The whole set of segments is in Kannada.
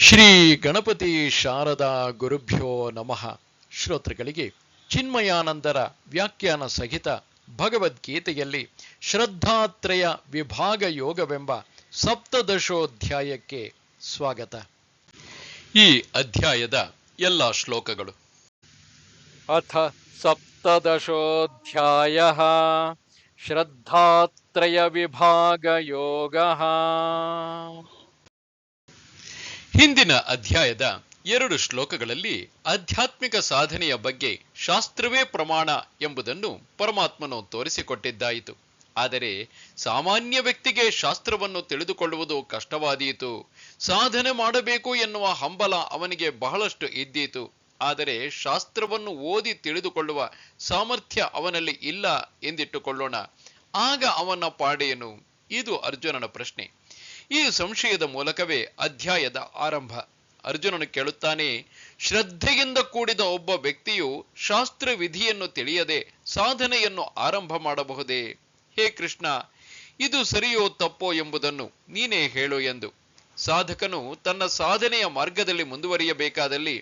ಶ್ರೀ ಗಣಪತಿ ಶಾರದಾ ಗುರುಭ್ಯೋ ನಮಃ. ಶ್ರೋತೃಗಳಿಗೆ ಚಿನ್ಮಯಾನಂದರ ವ್ಯಾಖ್ಯಾನ ಸಹಿತ ಭಗವದ್ಗೀತೆಯಲ್ಲಿ ಶ್ರದ್ಧಾತ್ರಯ ವಿಭಾಗ ಯೋಗವೆಂಬ ಸಪ್ತದಶೋಧ್ಯಾಯಕ್ಕೆ ಸ್ವಾಗತ. ಈ ಅಧ್ಯಾಯದ ಎಲ್ಲ ಶ್ಲೋಕಗಳು. ಅಥ ಸಪ್ತದಶೋಧ್ಯಾಯಃ ಶ್ರದ್ಧಾತ್ರಯ ವಿಭಾಗ ಯೋಗಃ. ಹಿಂದಿನ ಅಧ್ಯಾಯದ 2 ಶ್ಲೋಕಗಳಲ್ಲಿ ಆಧ್ಯಾತ್ಮಿಕ ಸಾಧನೆಯ ಬಗ್ಗೆ ಶಾಸ್ತ್ರವೇ ಪ್ರಮಾಣ ಎಂಬುದನ್ನು ಪರಮಾತ್ಮನು ತೋರಿಸಿಕೊಟ್ಟಿದ್ದಾಯಿತು. ಆದರೆ ಸಾಮಾನ್ಯ ವ್ಯಕ್ತಿಗೆ ಶಾಸ್ತ್ರವನ್ನು ತಿಳಿದುಕೊಳ್ಳುವುದು ಕಷ್ಟವಾದೀತು. ಸಾಧನೆ ಮಾಡಬೇಕು ಎನ್ನುವ ಹಂಬಲ ಅವನಿಗೆ ಬಹಳಷ್ಟು ಇದ್ದೀತು. ಆದರೆ ಶಾಸ್ತ್ರವನ್ನು ಓದಿ ತಿಳಿದುಕೊಳ್ಳುವ ಸಾಮರ್ಥ್ಯ ಅವನಲ್ಲಿ ಇಲ್ಲ ಎಂದಿಟ್ಟುಕೊಳ್ಳೋಣ. ಆಗ ಅವನ ಪಾಡೇನು? ಇದು ಅರ್ಜುನನ ಪ್ರಶ್ನೆ. ಈ ಸಂಶಯದ ಮೂಲಕವೇ ಅಧ್ಯಾಯದ ಆರಂಭ. ಅರ್ಜುನನು ಕೇಳುತ್ತಾನೆ, ಶ್ರದ್ಧೆಯಿಂದ ಕೂಡಿದ ಒಬ್ಬ ವ್ಯಕ್ತಿಯು ಶಾಸ್ತ್ರ ವಿಧಿಯನ್ನು ತಿಳಿಯದೆ ಸಾಧನೆಯನ್ನು ಆರಂಭ ಮಾಡಬಹುದೇ? ಹೇ ಕೃಷ್ಣ, ಇದು ಸರಿಯೋ ತಪ್ಪೋ ಎಂಬುದನ್ನು ನೀನೇ ಹೇಳು ಎಂದು. ಸಾಧಕನು ತನ್ನ ಸಾಧನೆಯ ಮಾರ್ಗದಲ್ಲಿ ಮುಂದುವರಿಯಬೇಕಾದಲ್ಲಿ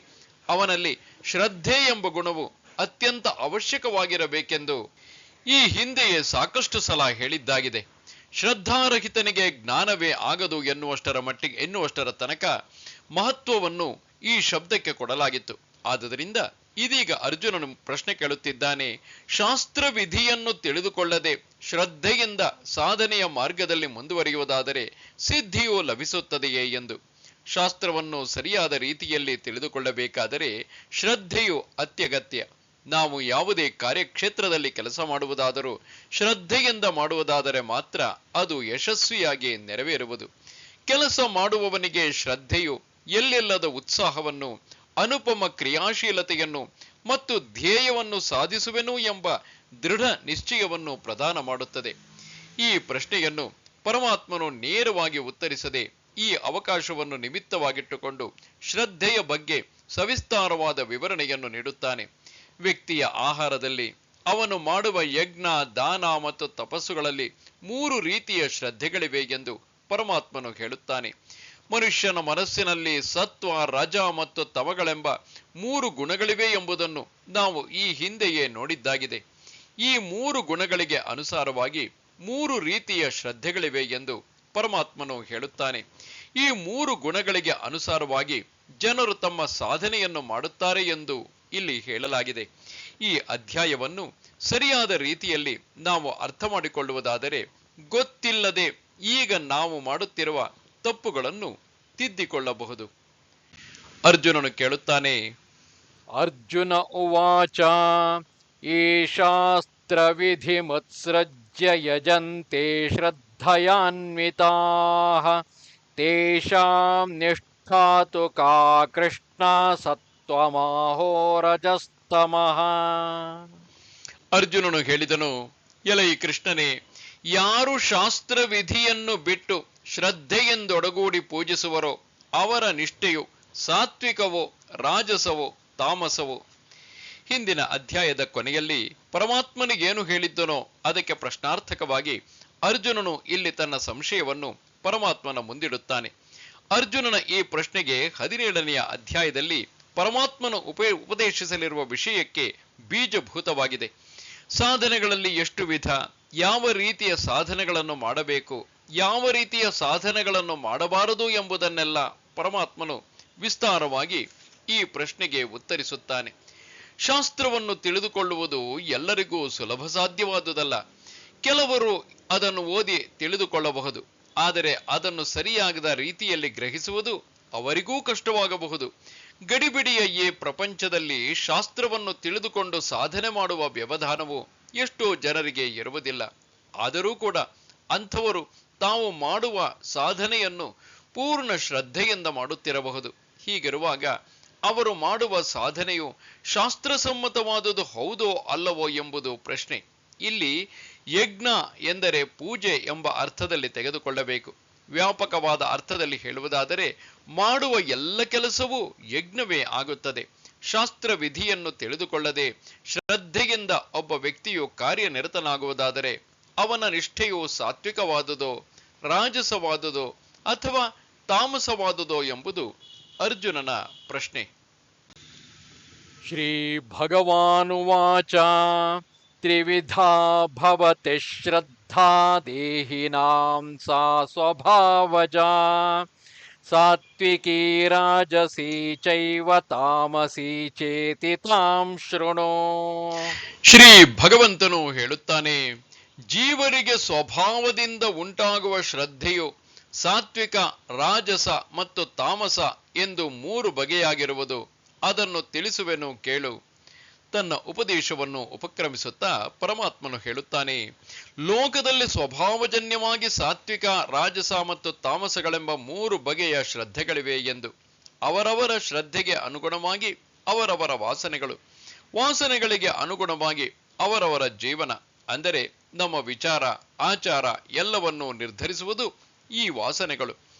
ಅವನಲ್ಲಿ ಶ್ರದ್ಧೆ ಎಂಬ ಗುಣವು ಅತ್ಯಂತ ಅವಶ್ಯಕವಾಗಿರಬೇಕೆಂದು ಈ ಹಿಂದೆಯೇ ಸಾಕಷ್ಟು ಸಲ ಹೇಳಿದ್ದಾಗಿದೆ. ಶ್ರದ್ಧಾರಹಿತನಿಗೆ ಜ್ಞಾನವೇ ಆಗದು ಎನ್ನುವಷ್ಟರ ತನಕ ಮಹತ್ವವನ್ನು ಈ ಶಬ್ದಕ್ಕೆ ಕೊಡಲಾಗಿತ್ತು. ಆದುದರಿಂದ ಇದೀಗ ಅರ್ಜುನನು ಪ್ರಶ್ನೆ ಕೇಳುತ್ತಿದ್ದಾನೆ, ಶಾಸ್ತ್ರ ವಿಧಿಯನ್ನು ತಿಳಿದುಕೊಳ್ಳದೆ ಶ್ರದ್ಧೆಯಿಂದ ಸಾಧನೆಯ ಮಾರ್ಗದಲ್ಲಿ ಮುಂದುವರಿಯುವುದಾದರೆ ಸಿದ್ಧಿಯು ಲಭಿಸುತ್ತದೆಯೇ ಎಂದು. ಶಾಸ್ತ್ರವನ್ನು ಸರಿಯಾದ ರೀತಿಯಲ್ಲಿ ತಿಳಿದುಕೊಳ್ಳಬೇಕಾದರೆ ಶ್ರದ್ಧೆಯು ಅತ್ಯಗತ್ಯ. ನಾವು ಯಾವುದೇ ಕಾರ್ಯಕ್ಷೇತ್ರದಲ್ಲಿ ಕೆಲಸ ಮಾಡುವುದಾದರೂ ಶ್ರದ್ಧೆಯಿಂದ ಮಾಡುವುದಾದರೆ ಮಾತ್ರ ಅದು ಯಶಸ್ವಿಯಾಗಿ ನೆರವೇರುವುದು. ಕೆಲಸ ಮಾಡುವವನಿಗೆ ಶ್ರದ್ಧೆಯು ಎಲ್ಲಿಲ್ಲದ ಉತ್ಸಾಹವನ್ನು, ಅನುಪಮ ಕ್ರಿಯಾಶೀಲತೆಯನ್ನು ಮತ್ತು ಧ್ಯೇಯವನ್ನು ಸಾಧಿಸುವೆನು ಎಂಬ ದೃಢ ನಿಶ್ಚಯವನ್ನು ಪ್ರದಾನ ಮಾಡುತ್ತದೆ. ಈ ಪ್ರಶ್ನೆಯನ್ನು ಪರಮಾತ್ಮನು ನೇರವಾಗಿ ಉತ್ತರಿಸದೆ ಈ ಅವಕಾಶವನ್ನು ನಿಮಿತ್ತವಾಗಿಟ್ಟುಕೊಂಡು ಶ್ರದ್ಧೆಯ ಬಗ್ಗೆ ಸವಿಸ್ತಾರವಾದ ವಿವರಣೆಯನ್ನು ನೀಡುತ್ತಾನೆ. ವ್ಯಕ್ತಿಯ ಆಹಾರದಲ್ಲಿ, ಅವನು ಮಾಡುವ ಯಜ್ಞ, ದಾನ ಮತ್ತು ತಪಸ್ಸುಗಳಲ್ಲಿ 3 ರೀತಿಯ ಶ್ರದ್ಧೆಗಳಿವೆ ಎಂದು ಪರಮಾತ್ಮನು ಹೇಳುತ್ತಾನೆ. ಮನುಷ್ಯನ ಮನಸ್ಸಿನಲ್ಲಿ ಸತ್ವ, ರಜ ಮತ್ತು ತಮಗಳೆಂಬ 3 ಗುಣಗಳಿವೆ ಎಂಬುದನ್ನು ನಾವು ಈ ಹಿಂದೆಯೇ ನೋಡಿದ್ದಾಗಿದೆ. ಈ 3 ಗುಣಗಳಿಗೆ ಅನುಸಾರವಾಗಿ 3 ರೀತಿಯ ಶ್ರದ್ಧೆಗಳಿವೆ ಎಂದು ಪರಮಾತ್ಮನು ಹೇಳುತ್ತಾನೆ. ಈ 3 ಗುಣಗಳಿಗೆ ಅನುಸಾರವಾಗಿ ಜನರು ತಮ್ಮ ಸಾಧನೆಯನ್ನು ಮಾಡುತ್ತಾರೆ ಎಂದು ಇಲ್ಲಿ ಹೇಳಲಾಗಿದೆ. ಈ ಅಧ್ಯಾಯವನ್ನು ಸರಿಯಾದ ರೀತಿಯಲ್ಲಿ ನಾವು ಅರ್ಥ ಮಾಡಿಕೊಳ್ಳುವುದಾದರೆ ಗೊತ್ತಿಲ್ಲದೆ ಈಗ ನಾವು ಮಾಡುತ್ತಿರುವ ತಪ್ಪುಗಳನ್ನು ತಿದ್ದಿಕೊಳ್ಳಬಹುದು. ಅರ್ಜುನನು ಕೇಳುತ್ತಾನೆ, ಅರ್ಜುನ ಉವಾಚ ಈ ಶಾಸ್ತ್ರ ವಿಧಿ ಮತ್ಸೃಜ್ಯ ಯಜಂತೆ ಶ್ರದ್ಧಯಾನ್ವಿತಾಃ ತೇಷಾಂ ನಿಷ್ಠಾತು ಕಾ ಕೃಷ್ಣ ಸತ್ವಮಾಹೋ ರಜಸ್ತಮಃ. ಅರ್ಜುನನು ಹೇಳಿದನು, ಎಲೈ ಕೃಷ್ಣನೇ, ಯಾರು ಶಾಸ್ತ್ರ ವಿಧಿಯನ್ನು ಬಿಟ್ಟು ಶ್ರದ್ಧೆಯಿಂದೊಡಗೂಡಿ ಪೂಜಿಸುವರೋ ಅವರ ನಿಷ್ಠೆಯು ಸಾತ್ವಿಕವೋ, ರಾಜಸವೋ, ತಾಮಸವೋ. ಹಿಂದಿನ ಅಧ್ಯಾಯದ ಕೊನೆಯಲ್ಲಿ ಪರಮಾತ್ಮನಿಗೇನು ಹೇಳಿದ್ದನೋ ಅದಕ್ಕೆ ಪ್ರಶ್ನಾರ್ಥಕವಾಗಿ ಅರ್ಜುನನು ಇಲ್ಲಿ ತನ್ನ ಸಂಶಯವನ್ನು ಪರಮಾತ್ಮನ ಮುಂದಿಡುತ್ತಾನೆ. ಅರ್ಜುನನ ಈ ಪ್ರಶ್ನೆಗೆ 17ನೆಯ ಅಧ್ಯಾಯದಲ್ಲಿ ಪರಮಾತ್ಮನು ಉಪದೇಶಿಸಲಿರುವ ವಿಷಯಕ್ಕೆ ಬೀಜಭೂತವಾಗಿದೆ. ಸಾಧನೆಗಳಲ್ಲಿ ಎಷ್ಟು ವಿಧ, ಯಾವ ರೀತಿಯ ಸಾಧನೆಗಳನ್ನು ಮಾಡಬೇಕು, ಯಾವ ರೀತಿಯ ಸಾಧನೆಗಳನ್ನು ಮಾಡಬಾರದು ಎಂಬುದನ್ನೆಲ್ಲ ಪರಮಾತ್ಮನು ವಿಸ್ತಾರವಾಗಿ ಈ ಪ್ರಶ್ನೆಗೆ ಉತ್ತರಿಸುತ್ತಾನೆ. ಶಾಸ್ತ್ರವನ್ನು ತಿಳಿದುಕೊಳ್ಳುವುದು ಎಲ್ಲರಿಗೂ ಸುಲಭ ಸಾಧ್ಯವಾದುದಲ್ಲ. ಕೆಲವರು ಅದನ್ನು ಓದಿ ತಿಳಿದುಕೊಳ್ಳಬಹುದು, ಆದರೆ ಅದನ್ನು ಸರಿಯಾದ ರೀತಿಯಲ್ಲಿ ಗ್ರಹಿಸುವುದು ಅವರಿಗೂ ಕಷ್ಟವಾಗಬಹುದು. ಗಡಿಬಿಡಿಯ ಈ ಪ್ರಪಂಚದಲ್ಲಿ ಶಾಸ್ತ್ರವನ್ನು ತಿಳಿದುಕೊಂಡು ಸಾಧನೆ ಮಾಡುವ ವ್ಯವಧಾನವು ಎಷ್ಟೋ ಜನರಿಗೆ ಇರುವುದಿಲ್ಲ. ಆದರೂ ಕೂಡ ಅಂಥವರು ತಾವು ಮಾಡುವ ಸಾಧನೆಯನ್ನು ಪೂರ್ಣ ಶ್ರದ್ಧೆಯಿಂದ ಮಾಡುತ್ತಿರಬಹುದು. ಹೀಗಿರುವಾಗ ಅವರು ಮಾಡುವ ಸಾಧನೆಯು ಶಾಸ್ತ್ರಸಮ್ಮತವಾದುದು ಹೌದೋ ಅಲ್ಲವೋ ಎಂಬುದು ಪ್ರಶ್ನೆ. ಇಲ್ಲಿ ಯಜ್ಞ ಎಂದರೆ ಪೂಜೆ ಎಂಬ ಅರ್ಥದಲ್ಲಿ ತೆಗೆದುಕೊಳ್ಳಬೇಕು. ವ್ಯಾಪಕವಾದ ಅರ್ಥದಲ್ಲಿ ಹೇಳುವುದಾದರೆ ಮಾಡುವ ಎಲ್ಲ ಕೆಲಸವೂ ಯಜ್ಞವೇ ಆಗುತ್ತದೆ. ಶಾಸ್ತ್ರ ವಿಧಿಯನ್ನು ತಿಳಿದುಕೊಳ್ಳದೆ ಶ್ರದ್ಧೆಯಿಂದ ಒಬ್ಬ ವ್ಯಕ್ತಿಯು ಕಾರ್ಯನಿರತನಾಗುವುದಾದರೆ ಅವನ ನಿಷ್ಠೆಯು ಸಾತ್ವಿಕವಾದುದೋ, ರಾಜಸವಾದುದೋ ಅಥವಾ ತಾಮಸವಾದುದೋ ಎಂಬುದು ಅರ್ಜುನನ ಪ್ರಶ್ನೆ. ಶ್ರೀ ಭಗವಾನುವಾಚ ತ್ರಿವಿಧಾ ಭವತಿ ಶ್ರದ್ಧಾ ದೇಹಿನಾಂ ಸಾ ಸ್ವಭಾವಜಾ ಸಾತ್ವಿಕೀ ರಾಜಸೀ ಚೈವ ತಾಮಸೀ ಚೇತಿ ತಾಂ ಶೃಣು. ಶ್ರೀ ಭಗವಂತನು ಹೇಳುತ್ತಾನೆ, ಜೀವರಿಗೆ ಸ್ವಭಾವದಿಂದ ಉಂಟಾಗುವ ಶ್ರದ್ಧೆಯು ಸಾತ್ವಿಕ, ರಾಜಸ ಮತ್ತು ತಾಮಸ ಎಂದು 3 ಬಗೆಯಾಗಿರುವುದು. ಅದನ್ನು ತಿಳಿಸುವೆನು ಕೇಳು. ತನ್ನ ಉಪದೇಶವನ್ನು ಉಪಕ್ರಮಿಸುತ್ತಾ ಪರಮಾತ್ಮನು ಹೇಳುತ್ತಾನೆ, ಲೋಕದಲ್ಲಿ ಸ್ವಭಾವಜನ್ಯವಾಗಿ ಸಾತ್ವಿಕ, ರಾಜಸ ಮತ್ತು ತಾಮಸಗಳೆಂಬ 3 ಬಗೆಯ ಶ್ರದ್ಧೆಗಳಿವೆ ಎಂದು. ಅವರವರ ಶ್ರದ್ಧೆಗೆ ಅನುಗುಣವಾಗಿ ಅವರವರ ವಾಸನೆಗಳು, ವಾಸನೆಗಳಿಗೆ ಅನುಗುಣವಾಗಿ ಅವರವರ ಜೀವನ, ಅಂದರೆ ನಮ್ಮ ವಿಚಾರ, ಆಚಾರ ಎಲ್ಲವನ್ನೂ ನಿರ್ಧರಿಸುವುದು ಈ ವಾಸನೆಗಳು.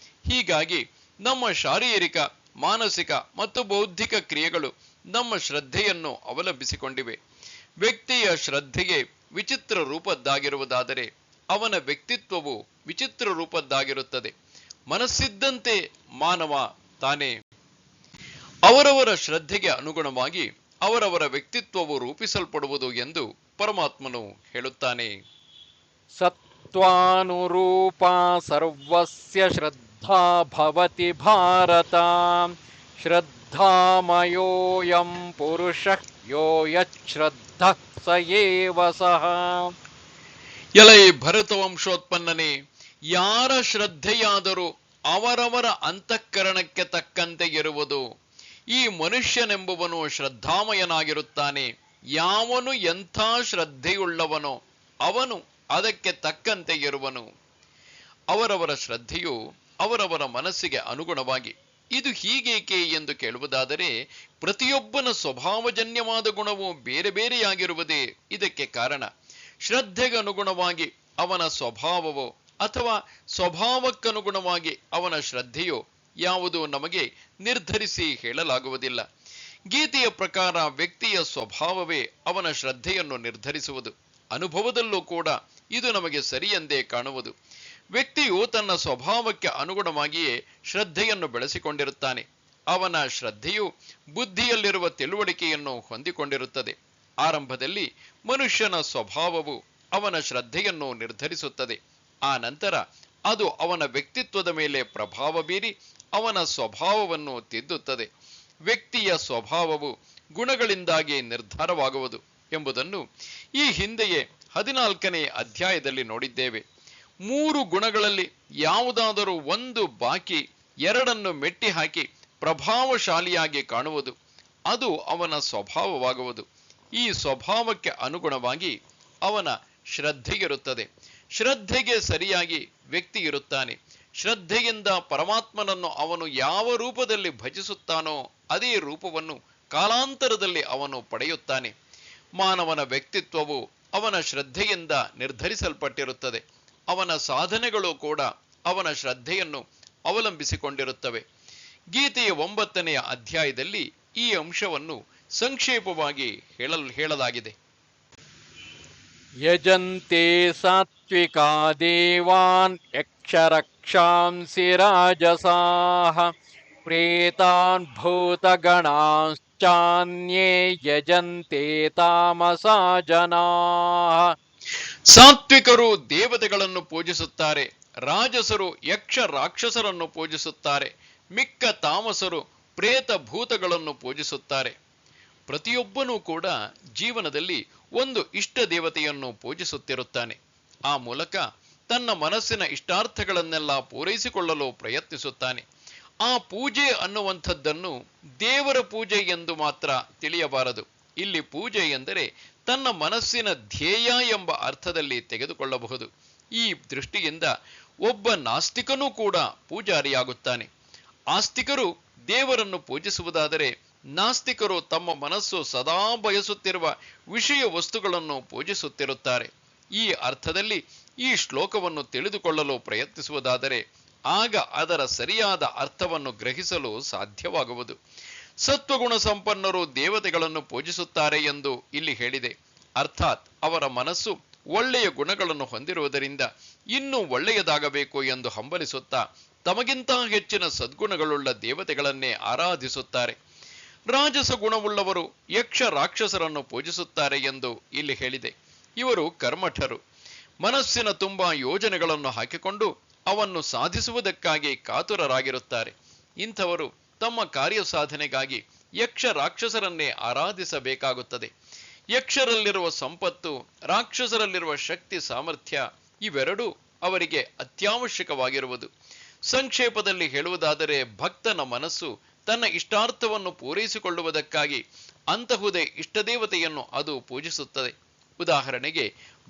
ಹೀಗಾಗಿ ನಮ್ಮ ಶಾರೀರಿಕ, ಮಾನಸಿಕ ಮತ್ತು ಬೌದ್ಧಿಕ ಕ್ರಿಯೆಗಳು ನಮ್ಮ ಶ್ರದ್ಧೆಯನ್ನು ಅವಲಂಬಿಸಿಕೊಂಡಿವೆ. ವ್ಯಕ್ತಿಯ ಶ್ರದ್ಧೆಗೆ ವಿಚಿತ್ರ ರೂಪದ್ದಾಗಿರುವುದಾದರೆ ಅವನ ವ್ಯಕ್ತಿತ್ವವು ವಿಚಿತ್ರ ರೂಪದ್ದಾಗಿರುತ್ತದೆ. ಮನಸ್ಸಿದ್ದಂತೆ ಮಾನವ ತಾನೇ. ಅವರವರ ಶ್ರದ್ಧೆಗೆ ಅನುಗುಣವಾಗಿ ಅವರವರ ವ್ಯಕ್ತಿತ್ವವು ರೂಪಿಸಲ್ಪಡುವುದು ಎಂದು ಪರಮಾತ್ಮನು ಹೇಳುತ್ತಾನೆ. ಸತ್ವಾನುರೂಪಾ ಸರ್ವಸ್ಯ ಶ್ರದ್ಧಾ ಭವತಿ ಭಾರತ ಶ್ರದ್ಧಾಮಯೋಯಂ ಪುರುಷಃ ಯೋ ಯಚ್ಛ್ರದ್ಧಃ ಸ ಏವ ಸಃ. ಎಲೈ ಭರತವಂಶೋತ್ಪನ್ನನೇ, ಯಾರ ಶ್ರದ್ಧೆಯಾದರೂ ಅವರವರ ಅಂತಃಕರಣಕ್ಕೆ ತಕ್ಕಂತೆ ಇರುವುದು. ಈ ಮನುಷ್ಯನೆಂಬುವನು ಶ್ರದ್ಧಾಮಯನಾಗಿರುತ್ತಾನೆ. ಯಾವನು ಎಂಥ ಶ್ರದ್ಧೆಯುಳ್ಳವನೋ ಅವನು ಅದಕ್ಕೆ ತಕ್ಕಂತೆ ಇರುವನು. ಅವರವರ ಶ್ರದ್ಧೆಯು ಅವರವರ ಮನಸ್ಸಿಗೆ ಅನುಗುಣವಾಗಿ. ಇದು ಹೀಗೇಕೆ ಎಂದು ಕೇಳುವುದಾದರೆ, ಪ್ರತಿಯೊಬ್ಬನ ಸ್ವಭಾವಜನ್ಯವಾದ ಗುಣವು ಬೇರೆ ಬೇರೆಯಾಗಿರುವುದೇ ಇದಕ್ಕೆ ಕಾರಣ. ಶ್ರದ್ಧೆಗನುಗುಣವಾಗಿ ಅವನ ಸ್ವಭಾವವೋ ಅಥವಾ ಸ್ವಭಾವಕ್ಕನುಗುಣವಾಗಿ ಅವನ ಶ್ರದ್ಧೆಯೋ ಯಾವುದು ನಮಗೆ ನಿರ್ಧರಿಸಿ ಹೇಳಲಾಗುವುದಿಲ್ಲ. ಗೀತೆಯ ಪ್ರಕಾರ ವ್ಯಕ್ತಿಯ ಸ್ವಭಾವವೇ ಅವನ ಶ್ರದ್ಧೆಯನ್ನು ನಿರ್ಧರಿಸುವುದು. ಅನುಭವದಲ್ಲೂ ಕೂಡ ಇದು ನಮಗೆ ಸರಿಯೆಂದೇ ಕಾಣುವುದು. ವ್ಯಕ್ತಿಯು ತನ್ನ ಸ್ವಭಾವಕ್ಕೆ ಅನುಗುಣವಾಗಿಯೇ ಶ್ರದ್ಧೆಯನ್ನು ಬೆಳೆಸಿಕೊಂಡಿರುತ್ತಾನೆ. ಅವನ ಶ್ರದ್ಧೆಯು ಬುದ್ಧಿಯಲ್ಲಿರುವ ತಿಳುವಳಿಕೆಯನ್ನು ಹೊಂದಿಕೊಂಡಿರುತ್ತದೆ. ಆರಂಭದಲ್ಲಿ ಮನುಷ್ಯನ ಸ್ವಭಾವವು ಅವನ ಶ್ರದ್ಧೆಯನ್ನು ನಿರ್ಧರಿಸುತ್ತದೆ. ಆ ನಂತರ ಅದು ಅವನ ವ್ಯಕ್ತಿತ್ವದ ಮೇಲೆ ಪ್ರಭಾವ ಬೀರಿ ಅವನ ಸ್ವಭಾವವನ್ನು ತಿದ್ದುತ್ತದೆ. ವ್ಯಕ್ತಿಯ ಸ್ವಭಾವವು ಗುಣಗಳಿಂದಾಗಿ ನಿರ್ಧಾರವಾಗುವುದು ಎಂಬುದನ್ನು ಈ ಹಿಂದೆಯೇ 14ನೇ ಅಧ್ಯಾಯದಲ್ಲಿ ನೋಡಿದ್ದೇವೆ. 3 ಗುಣಗಳಲ್ಲಿ ಯಾವುದಾದರೂ ಒಂದು ಬಾಕಿ 2ನ್ನು ಮೆಟ್ಟಿ ಹಾಕಿ ಪ್ರಭಾವಶಾಲಿಯಾಗಿ ಕಾಣುವುದು. ಅದು ಅವನ ಸ್ವಭಾವವಾಗುವುದು. ಈ ಸ್ವಭಾವಕ್ಕೆ ಅನುಗುಣವಾಗಿ ಅವನ ಶ್ರದ್ಧೆಯಿರುತ್ತದೆ. ಶ್ರದ್ಧೆಗೆ ಸರಿಯಾಗಿ ವ್ಯಕ್ತಿ ಇರುತ್ತಾನೆ. ಶ್ರದ್ಧೆಯಿಂದ ಪರಮಾತ್ಮನನ್ನು ಅವನು ಯಾವ ರೂಪದಲ್ಲಿ ಭಜಿಸುತ್ತಾನೋ ಅದೇ ರೂಪವನ್ನು ಕಾಲಾಂತರದಲ್ಲಿ ಅವನು ಪಡೆಯುತ್ತಾನೆ. ಮಾನವನ ವ್ಯಕ್ತಿತ್ವವು ಅವನ ಶ್ರದ್ಧೆಯಿಂದ ನಿರ್ಧರಿಸಲ್ಪಟ್ಟಿರುತ್ತದೆ. ಅವನ ಸಾಧನೆಗಳು ಕೂಡ ಅವನ ಶ್ರದ್ಧೆಯನ್ನು ಅವಲಂಬಿಸಿಕೊಂಡಿರುತ್ತವೆ. ಗೀತೆಯ 9ನೇ ಅಧ್ಯಾಯದಲ್ಲಿ ಈ ಅಂಶವನ್ನು ಸಂಕ್ಷೇಪವಾಗಿ ಹೇಳಲಾಗಿದೆ. ಯಜಂತೆ ಸಾತ್ವಿಕಾ ದೇವಾನ್ ಯಕ್ಷರಕ್ಷಾಂಸಿ ರಾಜಸಾಃ ಪ್ರೇತಾನ್ ಭೂತಗಣಾಶ್ಚಾನ್ಯೇ ಯಜಂತೆ ತಾಮಸಾ ಜನಾಃ. ಸಾತ್ವಿಕರು ದೇವತೆಗಳನ್ನು ಪೂಜಿಸುತ್ತಾರೆ, ರಾಜಸರು ಯಕ್ಷ ರಾಕ್ಷಸರನ್ನು ಪೂಜಿಸುತ್ತಾರೆ, ಮಿಕ್ಕ ತಾಮಸರು ಪ್ರೇತ ಭೂತಗಳನ್ನು ಪೂಜಿಸುತ್ತಾರೆ. ಪ್ರತಿಯೊಬ್ಬನೂ ಕೂಡ ಜೀವನದಲ್ಲಿ ಒಂದು ಇಷ್ಟ ದೇವತೆಯನ್ನು ಪೂಜಿಸುತ್ತಿರುತ್ತಾನೆ. ಆ ಮೂಲಕ ತನ್ನ ಮನಸ್ಸಿನ ಇಷ್ಟಾರ್ಥಗಳನ್ನೆಲ್ಲ ಪೂರೈಸಿಕೊಳ್ಳಲು ಪ್ರಯತ್ನಿಸುತ್ತಾನೆ. ಆ ಪೂಜೆ ಅನ್ನುವಂಥದ್ದನ್ನು ದೇವರ ಪೂಜೆ ಎಂದು ಮಾತ್ರ ತಿಳಿಯಬಾರದು. ಇಲ್ಲಿ ಪೂಜೆ ಎಂದರೆ ತನ್ನ ಮನಸ್ಸಿನ ಧ್ಯೇಯ ಎಂಬ ಅರ್ಥದಲ್ಲಿ ತೆಗೆದುಕೊಳ್ಳಬಹುದು. ಈ ದೃಷ್ಟಿಯಿಂದ ಒಬ್ಬ ನಾಸ್ತಿಕನೂ ಕೂಡ ಪೂಜಾರಿಯಾಗುತ್ತಾನೆ. ಆಸ್ತಿಕರು ದೇವರನ್ನು ಪೂಜಿಸುವುದಾದರೆ, ನಾಸ್ತಿಕರು ತಮ್ಮ ಮನಸ್ಸು ಸದಾ ಬಯಸುತ್ತಿರುವ ವಿಷಯ ವಸ್ತುಗಳನ್ನು ಪೂಜಿಸುತ್ತಿರುತ್ತಾರೆ. ಈ ಅರ್ಥದಲ್ಲಿ ಈ ಶ್ಲೋಕವನ್ನು ತಿಳಿದುಕೊಳ್ಳಲು ಪ್ರಯತ್ನಿಸುವುದಾದರೆ ಆಗ ಅದರ ಸರಿಯಾದ ಅರ್ಥವನ್ನು ಗ್ರಹಿಸಲು ಸಾಧ್ಯವಾಗುವುದು. ಸತ್ವಗುಣ ಸಂಪನ್ನರು ದೇವತೆಗಳನ್ನು ಪೂಜಿಸುತ್ತಾರೆ ಎಂದು ಇಲ್ಲಿ ಹೇಳಿದೆ. ಅರ್ಥಾತ್ ಅವರ ಮನಸ್ಸು ಒಳ್ಳೆಯ ಗುಣಗಳನ್ನು ಹೊಂದಿರುವುದರಿಂದ ಇನ್ನೂ ಒಳ್ಳೆಯದಾಗಬೇಕು ಎಂದು ಹಂಬಲಿಸುತ್ತಾ ತಮಗಿಂತ ಹೆಚ್ಚಿನ ಸದ್ಗುಣಗಳುಳ್ಳ ದೇವತೆಗಳನ್ನೇ ಆರಾಧಿಸುತ್ತಾರೆ. ರಾಜಸ ಗುಣವುಳ್ಳವರು ಯಕ್ಷ ರಾಕ್ಷಸರನ್ನು ಪೂಜಿಸುತ್ತಾರೆ ಎಂದು ಇಲ್ಲಿ ಹೇಳಿದೆ. ಇವರು ಕರ್ಮಠರು. ಮನಸ್ಸಿನ ತುಂಬಾ ಯೋಜನೆಗಳನ್ನು ಹಾಕಿಕೊಂಡು ಅವನ್ನು ಸಾಧಿಸುವುದಕ್ಕಾಗಿ ಕಾತುರರಾಗಿರುತ್ತಾರೆ. ಇಂಥವರು ತಮ್ಮ ಕಾರ್ಯ ಸಾಧನೆಗಾಗಿ ಯಕ್ಷ ರಾಕ್ಷಸರನ್ನೇ ಆರಾಧಿಸಬೇಕಾಗುತ್ತದೆ. ಯಕ್ಷರಲ್ಲಿರುವ ಸಂಪತ್ತು, ರಾಕ್ಷಸರಲ್ಲಿರುವ ಶಕ್ತಿ ಸಾಮರ್ಥ್ಯ ಇವೆರಡೂ ಅವರಿಗೆ ಅತ್ಯವಶ್ಯಕವಾಗಿರುವುದು. ಸಂಕ್ಷೇಪದಲ್ಲಿ ಹೇಳುವುದಾದರೆ ಭಕ್ತನ ಮನಸ್ಸು ತನ್ನ ಇಷ್ಟಾರ್ಥವನ್ನು ಪೂರೈಸಿಕೊಳ್ಳುವುದಕ್ಕಾಗಿ ಅಂತಹುದೇ ಇಷ್ಟದೇವತೆಯನ್ನು ಅದು ಪೂಜಿಸುತ್ತದೆ. ಉದಾಹರಣೆಗೆ,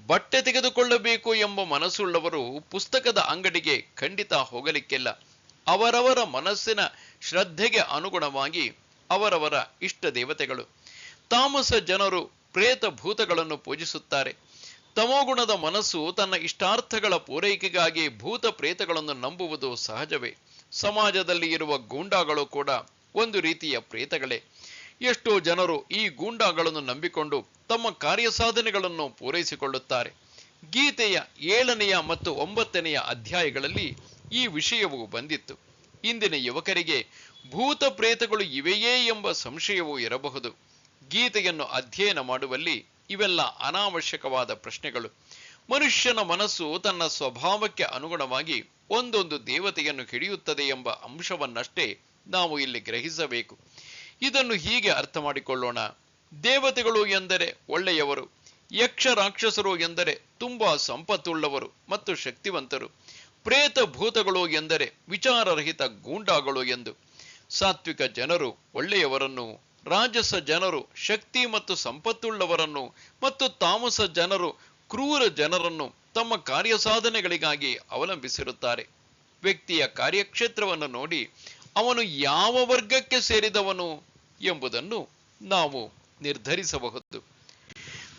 ಬಟ್ಟೆ ತೆಗೆದುಕೊಳ್ಳಬೇಕು ಎಂಬ ಮನಸ್ಸುಳ್ಳವರು ಪುಸ್ತಕದ ಅಂಗಡಿಗೆ ಖಂಡಿತ ಹೋಗಲಿಕ್ಕಿಲ್ಲ. ಅವರವರ ಮನಸ್ಸಿನ ಶ್ರದ್ಧೆಗೆ ಅನುಗುಣವಾಗಿ ಅವರವರ ಇಷ್ಟ ದೇವತೆಗಳು. ತಾಮಸ ಜನರು ಪ್ರೇತ ಭೂತಗಳನ್ನು ಪೂಜಿಸುತ್ತಾರೆ. ತಮೋಗುಣದ ಮನಸ್ಸು ತನ್ನ ಇಷ್ಟಾರ್ಥಗಳ ಪೂರೈಕೆಗಾಗಿ ಭೂತ ಪ್ರೇತಗಳನ್ನು ನಂಬುವುದು ಸಹಜವೇ. ಸಮಾಜದಲ್ಲಿ ಇರುವ ಗೂಂಡಾಗಳು ಕೂಡ ಒಂದು ರೀತಿಯ ಪ್ರೇತಗಳೇ. ಎಷ್ಟೋ ಜನರು ಈ ಗೂಂಡಾಗಳನ್ನು ನಂಬಿಕೊಂಡು ತಮ್ಮ ಕಾರ್ಯಸಾಧನೆಗಳನ್ನು ಪೂರೈಸಿಕೊಳ್ಳುತ್ತಾರೆ. ಗೀತೆಯ 7ನೆಯ ಮತ್ತು 9ನೆಯ ಅಧ್ಯಾಯಗಳಲ್ಲಿ ಈ ವಿಷಯವು ಬಂದಿತ್ತು. ಇಂದಿನ ಯುವಕರಿಗೆ ಭೂತ ಪ್ರೇತಗಳು ಇವೆಯೇ ಎಂಬ ಸಂಶಯವೂ ಇರಬಹುದು. ಗೀತೆಯನ್ನು ಅಧ್ಯಯನ ಮಾಡುವಲ್ಲಿ ಇವೆಲ್ಲ ಅನಾವಶ್ಯಕವಾದ ಪ್ರಶ್ನೆಗಳು. ಮನುಷ್ಯನ ಮನಸ್ಸು ತನ್ನ ಸ್ವಭಾವಕ್ಕೆ ಅನುಗುಣವಾಗಿ ಒಂದೊಂದು ದೇವತೆಯನ್ನು ಹಿಡಿಯುತ್ತದೆ ಎಂಬ ಅಂಶವನ್ನಷ್ಟೇ ನಾವು ಇಲ್ಲಿ ಗ್ರಹಿಸಬೇಕು. ಇದನ್ನು ಹೀಗೆ ಅರ್ಥ ಮಾಡಿಕೊಳ್ಳೋಣ. ದೇವತೆಗಳು ಎಂದರೆ ಒಳ್ಳೆಯವರು, ಯಕ್ಷ ರಾಕ್ಷಸರು ಎಂದರೆ ತುಂಬಾ ಸಂಪತ್ತುಳ್ಳವರು ಮತ್ತು ಶಕ್ತಿವಂತರು, ಪ್ರೇತ ಭೂತಗಳು ಎಂದರೆ ವಿಚಾರರಹಿತ ಗೂಂಡಾಗಳು ಎಂದು. ಸಾತ್ವಿಕ ಜನರು ಒಳ್ಳೆಯವರನ್ನು, ರಾಜಸ ಜನರು ಶಕ್ತಿ ಮತ್ತು ಸಂಪತ್ತುಳ್ಳವರನ್ನು ಮತ್ತು ತಾಮಸ ಜನರು ಕ್ರೂರ ಜನರನ್ನು ತಮ್ಮ ಕಾರ್ಯಸಾಧನೆಗಳಿಗಾಗಿ ಅವಲಂಬಿಸಿರುತ್ತಾರೆ. ವ್ಯಕ್ತಿಯ ಕಾರ್ಯಕ್ಷೇತ್ರವನ್ನು ನೋಡಿ ಅವನು ಯಾವ ವರ್ಗಕ್ಕೆ ಸೇರಿದವನು ಎಂಬುದನ್ನು ನಾವು ನಿರ್ಧರಿಸಬಹುದು.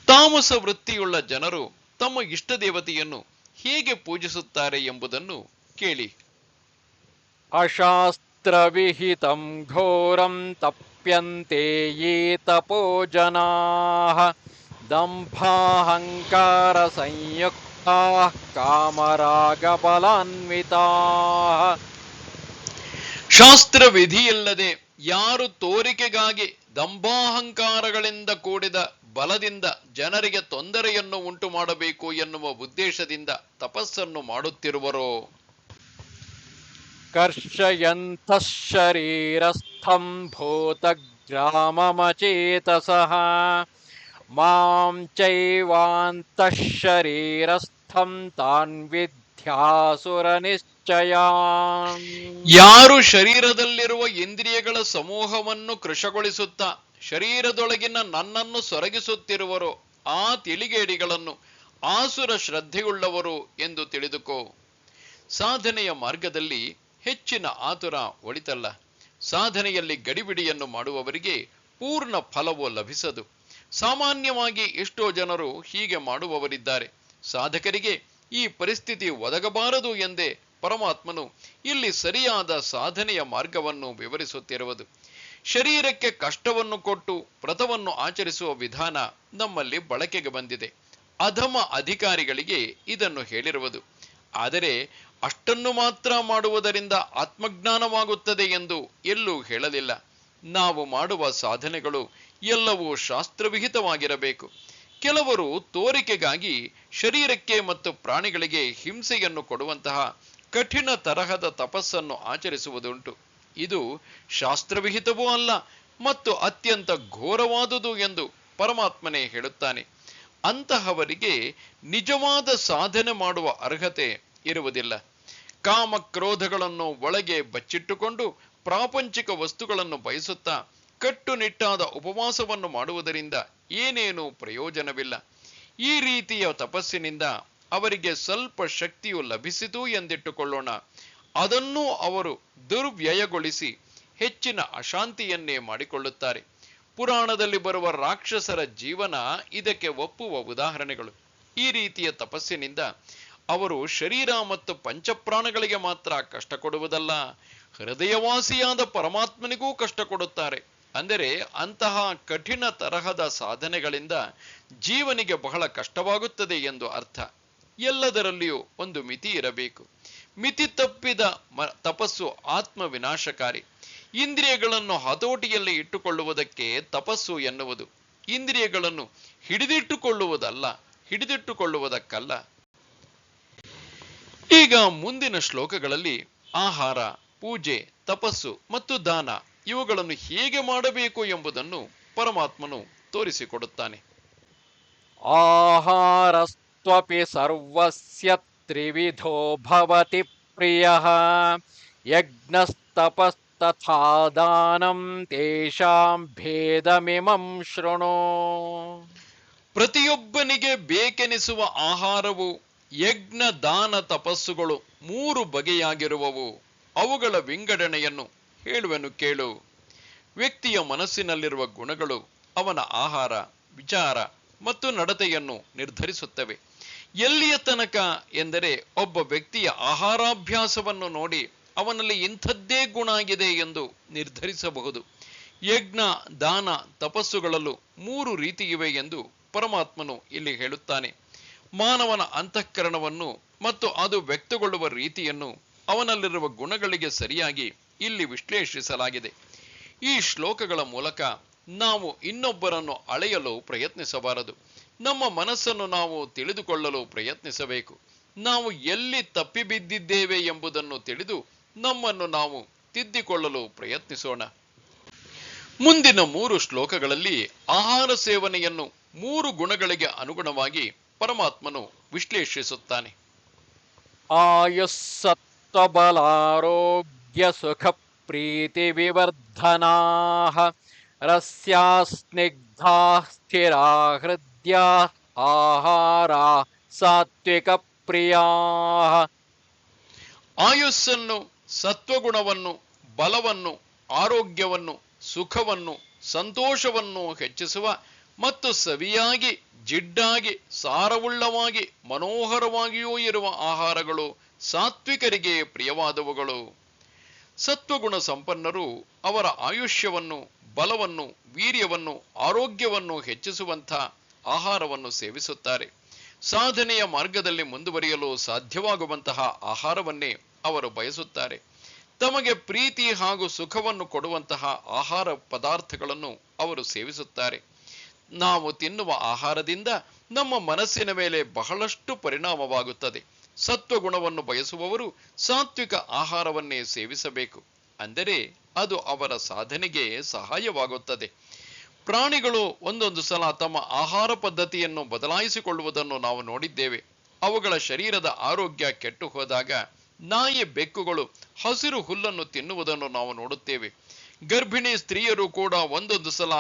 ತಾಮಸ ವೃತ್ತಿಯುಳ್ಳ ಜನರು ತಮ್ಮ ಇಷ್ಟ ದೇವತೆಯನ್ನು ಹೇಗೆ ಪೂಜಿಸುತ್ತಾರೆ ಎಂಬುದನ್ನು ಕೇಳಿ. ಅಶಾಸ್ತ್ರವಿಹಿತಂ ಘೋರಂ ತಪ್ಯಂತೆ ಯೇ ತಪೋ ಜನಾಃ ದಂಭಾಹಂಕಾರ ಸಂಯುಕ್ತಾಃ ಕಾಮರಾಗ ಬಲಾನ್ವಿತಾಃ. ಶಾಸ್ತ್ರ ವಿಧಿಯಿಲ್ಲದೆ ಯಾರು ತೋರಿಕೆಗಾಗಿ ದಂಭಾಹಂಕಾರಗಳಿಂದ ಕೂಡಿದ ಬಲದಿಂದ ಜನರಿಗೆ ತೊಂದರೆಯನ್ನು ಉಂಟು ಮಾಡಬೇಕು ಎನ್ನುವ ಉದ್ದೇಶದಿಂದ ತಪಸ್ಸನ್ನು ಮಾಡುತ್ತಿರುವರೋ, ಕರ್ಷಯಂತಃ ಶರೀರಸ್ಥಂ ಭೂತಗ್ರಾಮಮಚೇತಸಃ ಮಾಂ ಚೈವಾಂತಃ ಶರೀರಸ್ಥಂ ತಾನ್ ವಿದ್ಯಾಸುರ ನಿಶ್ಚಯಾನ್. ಯಾರು ಶರೀರದಲ್ಲಿರುವ ಇಂದ್ರಿಯಗಳ ಸಮೂಹವನ್ನು ಕೃಶಗೊಳಿಸುತ್ತಾ ಶರೀರದೊಳಗಿನ ನನ್ನನ್ನು ಸೊರಗಿಸುತ್ತಿರುವರೋ ಆ ತಿಳಿಗೇಡಿಗಳನ್ನು ಆಸುರ ಶ್ರದ್ಧೆಯುಳ್ಳವರು ಎಂದು ತಿಳಿದುಕೋ. ಸಾಧನೆಯ ಮಾರ್ಗದಲ್ಲಿ ಹೆಚ್ಚಿನ ಆತುರ ಒಳಿತಲ್ಲ. ಸಾಧನೆಯಲ್ಲಿ ಗಡಿಬಿಡಿಯನ್ನು ಮಾಡುವವರಿಗೆ ಪೂರ್ಣ ಫಲವು ಲಭಿಸದು. ಸಾಮಾನ್ಯವಾಗಿ ಎಷ್ಟೋ ಜನರು ಹೀಗೆ ಮಾಡುವವರಿದ್ದಾರೆ. ಸಾಧಕರಿಗೆ ಈ ಪರಿಸ್ಥಿತಿ ಒದಗಬಾರದು ಎಂದೇ ಪರಮಾತ್ಮನು ಇಲ್ಲಿ ಸರಿಯಾದ ಸಾಧನೆಯ ಮಾರ್ಗವನ್ನು ವಿವರಿಸುತ್ತಿರುವುದು. ಶರೀರಕ್ಕೆ ಕಷ್ಟವನ್ನು ಕೊಟ್ಟು ವ್ರತವನ್ನು ಆಚರಿಸುವ ವಿಧಾನ ನಮ್ಮಲ್ಲಿ ಬಳಕೆಗೆ ಬಂದಿದೆ. ಅಧಮ ಅಧಿಕಾರಿಗಳಿಗೆ ಇದನ್ನು ಹೇಳಿರುವುದು. ಆದರೆ ಅಷ್ಟನ್ನು ಮಾತ್ರ ಮಾಡುವುದರಿಂದ ಆತ್ಮಜ್ಞಾನವಾಗುತ್ತದೆ ಎಂದು ಎಲ್ಲೂ ಹೇಳಲಿಲ್ಲ. ನಾವು ಮಾಡುವ ಸಾಧನೆಗಳು ಎಲ್ಲವೂ ಶಾಸ್ತ್ರವಿಹಿತವಾಗಿರಬೇಕು. ಕೆಲವರು ತೋರಿಕೆಗಾಗಿ ಶರೀರಕ್ಕೆ ಮತ್ತು ಪ್ರಾಣಿಗಳಿಗೆ ಹಿಂಸೆಯನ್ನು ಕೊಡುವಂತಹ ಕಠಿಣ ತರಹದ ತಪಸ್ಸನ್ನು ಆಚರಿಸುವುದುಂಟು. ಇದು ಶಾಸ್ತ್ರವಿಹಿತವೂ ಅಲ್ಲ ಮತ್ತು ಅತ್ಯಂತ ಘೋರವಾದುದು ಎಂದು ಪರಮಾತ್ಮನೇ ಹೇಳುತ್ತಾನೆ. ಅಂತಹವರಿಗೆ ನಿಜವಾದ ಸಾಧನೆ ಮಾಡುವ ಅರ್ಹತೆ ಇರುವುದಿಲ್ಲ. ಕಾಮಕ್ರೋಧಗಳನ್ನು ಒಳಗೆ ಬಚ್ಚಿಟ್ಟುಕೊಂಡು ಪ್ರಾಪಂಚಿಕ ವಸ್ತುಗಳನ್ನು ಬಯಸುತ್ತಾ ಕಟ್ಟುನಿಟ್ಟಾದ ಉಪವಾಸವನ್ನು ಮಾಡುವುದರಿಂದ ಏನೇನೂ ಪ್ರಯೋಜನವಿಲ್ಲ. ಈ ರೀತಿಯ ತಪಸ್ಸಿನಿಂದ ಅವರಿಗೆ ಸ್ವಲ್ಪ ಶಕ್ತಿಯು ಲಭಿಸಿತು ಎಂದಿಟ್ಟುಕೊಳ್ಳೋಣ. ಅದನ್ನೂ ಅವರು ದುರ್ವ್ಯಯಗೊಳಿಸಿ ಹೆಚ್ಚಿನ ಅಶಾಂತಿಯನ್ನೇ ಮಾಡಿಕೊಳ್ಳುತ್ತಾರೆ. ಪುರಾಣದಲ್ಲಿ ಬರುವ ರಾಕ್ಷಸರ ಜೀವನ ಇದಕ್ಕೆ ಒಪ್ಪುವ ಉದಾಹರಣೆಗಳು. ಈ ರೀತಿಯ ತಪಸ್ಸಿನಿಂದ ಅವರು ಶರೀರ ಮತ್ತು ಪಂಚಪ್ರಾಣಗಳಿಗೆ ಮಾತ್ರ ಕಷ್ಟ ಕೊಡುವುದಲ್ಲ, ಹೃದಯವಾಸಿಯಾದ ಪರಮಾತ್ಮನಿಗೂ ಕಷ್ಟ ಕೊಡುತ್ತಾರೆ. ಅಂದರೆ ಅಂತಹ ಕಠಿಣ ತರಹದ ಸಾಧನೆಗಳಿಂದ ಜೀವನಿಗೆ ಬಹಳ ಕಷ್ಟವಾಗುತ್ತದೆ ಎಂದು ಅರ್ಥ. ಎಲ್ಲದರಲ್ಲಿಯೂ ಒಂದು ಮಿತಿ ಇರಬೇಕು. ಮಿತಿ ತಪ್ಪಿದ ತಪಸ್ಸು ಆತ್ಮ ವಿನಾಶಕಾರಿ. ಇಂದ್ರಿಯಗಳನ್ನು ಹತೋಟಿಯಲ್ಲಿ ಇಟ್ಟುಕೊಳ್ಳುವುದಕ್ಕೆ ತಪಸ್ಸು ಎನ್ನುವುದು. ಇಂದ್ರಿಯಗಳನ್ನು ಹಿಡಿದಿಟ್ಟುಕೊಳ್ಳುವುದಲ್ಲ, ಹಿಡಿದಿಟ್ಟುಕೊಳ್ಳುವುದಕ್ಕಲ್ಲ. ಈಗ ಮುಂದಿನ ಶ್ಲೋಕಗಳಲ್ಲಿ ಆಹಾರ, ಪೂಜೆ, ತಪಸ್ಸು ಮತ್ತು ದಾನ ಇವುಗಳನ್ನು ಹೇಗೆ ಮಾಡಬೇಕು ಎಂಬುದನ್ನು ಪರಮಾತ್ಮನು ತೋರಿಸಿಕೊಡುತ್ತಾನೆ. ಆಹಾರಸ್ತ್ವಪಿ ಸರ್ವಸ್ಯ ತ್ರಿವಿಧೋ ಭವತಿ ಪ್ರಿಯಃ ಯಜ್ಞಸ್ತಪಸ್ತಥಾ ದಾನಂ ತೇಷಾಂ ಭೇದಮಿಮಂ ಶೃಣು. ಪ್ರತಿಯೊಬ್ಬನಿಗೆ ಬೇಕೆನಿಸುವ ಆಹಾರವು ಯಜ್ಞ, ದಾನ, ತಪಸ್ಸುಗಳು 3 ಬಗೆಯಾಗಿರುವವು. ಅವುಗಳ ವಿಂಗಡಣೆಯನ್ನು ಹೇಳುವೆನು ಕೇಳು. ವ್ಯಕ್ತಿಯ ಮನಸ್ಸಿನಲ್ಲಿರುವ ಗುಣಗಳು ಅವನ ಆಹಾರ, ವಿಚಾರ ಮತ್ತು ನಡತೆಯನ್ನು ನಿರ್ಧರಿಸುತ್ತವೆ. ಎಲ್ಲಿಯ ತನಕ ಎಂದರೆ ಒಬ್ಬ ವ್ಯಕ್ತಿಯ ಆಹಾರಾಭ್ಯಾಸವನ್ನು ನೋಡಿ ಅವನಲ್ಲಿ ಇಂಥದ್ದೇ ಗುಣ ಇದೆ ಎಂದು ನಿರ್ಧರಿಸಬಹುದು. ಯಜ್ಞ, ದಾನ, ತಪಸ್ಸುಗಳಲ್ಲೂ 3 ರೀತಿ ಇವೆ ಎಂದು ಪರಮಾತ್ಮನು ಇಲ್ಲಿ ಹೇಳುತ್ತಾನೆ. ಮಾನವನ ಅಂತಃಕರಣವನ್ನು ಮತ್ತು ಅದು ವ್ಯಕ್ತಗೊಳ್ಳುವ ರೀತಿಯನ್ನು ಅವನಲ್ಲಿರುವ ಗುಣಗಳಿಗೆ ಸರಿಯಾಗಿ ಇಲ್ಲಿ ವಿಶ್ಲೇಷಿಸಲಾಗಿದೆ. ಈ ಶ್ಲೋಕಗಳ ಮೂಲಕ ನಾವು ಇನ್ನೊಬ್ಬರನ್ನು ಅಳೆಯಲು ಪ್ರಯತ್ನಿಸಬಾರದು. ನಮ್ಮ ಮನಸ್ಸನ್ನು ನಾವು ತಿಳಿದುಕೊಳ್ಳಲು ಪ್ರಯತ್ನಿಸಬೇಕು. ನಾವು ಎಲ್ಲಿ ತಪ್ಪಿಬಿದ್ದಿದ್ದೇವೆ ಎಂಬುದನ್ನು ತಿಳಿದು ನಮ್ಮನ್ನು ನಾವು ತಿದ್ದಿಕೊಳ್ಳಲು ಪ್ರಯತ್ನಿಸೋಣ. ಮುಂದಿನ 3 ಶ್ಲೋಕಗಳಲ್ಲಿ ಆಹಾರ ಸೇವನೆಯನ್ನು 3 ಗುಣಗಳಿಗೆ ಅನುಗುಣವಾಗಿ ಪರಮಾತ್ಮನು ವಿಶ್ಲೇಷಿಸುತ್ತಾನೆ. ಆಯುಸ್ಸತ್ವಬಲಾರೋಗ್ಯ ಸುಖ ಪ್ರೀತಿ ವಿವರ್ಧನಾಃ ರಸ್ಯಾ ಸ್ನಿಗ್ಧಾ ಸ್ಥಿರಾ ಹೃದ್ಯಾ ಆಹಾರ ಸಾತ್ವಿಕ ಪ್ರಿಯಾಃ. ಆಯುಸ್ಸನ್ನು, ಸತ್ವಗುಣವನ್ನು, ಬಲವನ್ನು, ಆರೋಗ್ಯವನ್ನು, ಸುಖವನ್ನು, ಸಂತೋಷವನ್ನು ಹೆಚ್ಚಿಸುವ ಮತ್ತು ಸವಿಯಾಗಿ, ಜಿಡ್ಡಾಗಿ, ಸಾರವುಳ್ಳವಾಗಿ, ಮನೋಹರವಾಗಿಯೂ ಇರುವ ಆಹಾರಗಳು ಸಾತ್ವಿಕರಿಗೆ ಪ್ರಿಯವಾದವುಗಳು. ಸತ್ವಗುಣ ಸಂಪನ್ನರು ಅವರ ಆಯುಷ್ಯವನ್ನು, ಬಲವನ್ನು, ವೀರ್ಯವನ್ನು, ಆರೋಗ್ಯವನ್ನು ಹೆಚ್ಚಿಸುವಂಥ ಆಹಾರವನ್ನು ಸೇವಿಸುತ್ತಾರೆ. ಸಾಧನೆಯ ಮಾರ್ಗದಲ್ಲಿ ಮುಂದುವರಿಯಲು ಸಾಧ್ಯವಾಗುವಂತಹ ಆಹಾರವನ್ನೇ ಅವರು ಬಯಸುತ್ತಾರೆ. ತಮಗೆ ಪ್ರೀತಿ ಹಾಗೂ ಸುಖವನ್ನು ಕೊಡುವಂತಹ ಆಹಾರ ಪದಾರ್ಥಗಳನ್ನು ಅವರು ಸೇವಿಸುತ್ತಾರೆ. ನಾವು ತಿನ್ನುವ ಆಹಾರದಿಂದ ನಮ್ಮ ಮನಸ್ಸಿನ ಮೇಲೆ ಬಹಳಷ್ಟು ಪರಿಣಾಮವಾಗುತ್ತದೆ. ಸತ್ವಗುಣವನ್ನು ಬಯಸುವವರು ಸಾತ್ವಿಕ ಆಹಾರವನ್ನೇ ಸೇವಿಸಬೇಕು. ಅಂದರೆ ಅದು ಅವರ ಸಾಧನೆಗೆ ಸಹಾಯವಾಗುತ್ತದೆ. ಪ್ರಾಣಿಗಳು ಒಂದೊಂದು ಸಲ ತಮ್ಮ ಆಹಾರ ಪದ್ಧತಿಯನ್ನು ಬದಲಾಯಿಸಿಕೊಳ್ಳುವುದನ್ನು ನಾವು ನೋಡಿದ್ದೇವೆ. ಅವುಗಳ ಶರೀರದ ಆರೋಗ್ಯ ಕೆಟ್ಟು ಹೋದಾಗ ನಾಯಿ, ಬೆಕ್ಕುಗಳು ಹಸಿರು ಹುಲ್ಲನ್ನು ತಿನ್ನುವುದನ್ನು ನಾವು ನೋಡುತ್ತೇವೆ. ಗರ್ಭಿಣಿ ಸ್ತ್ರೀಯರು ಕೂಡ ಒಂದೊಂದು ಸಲ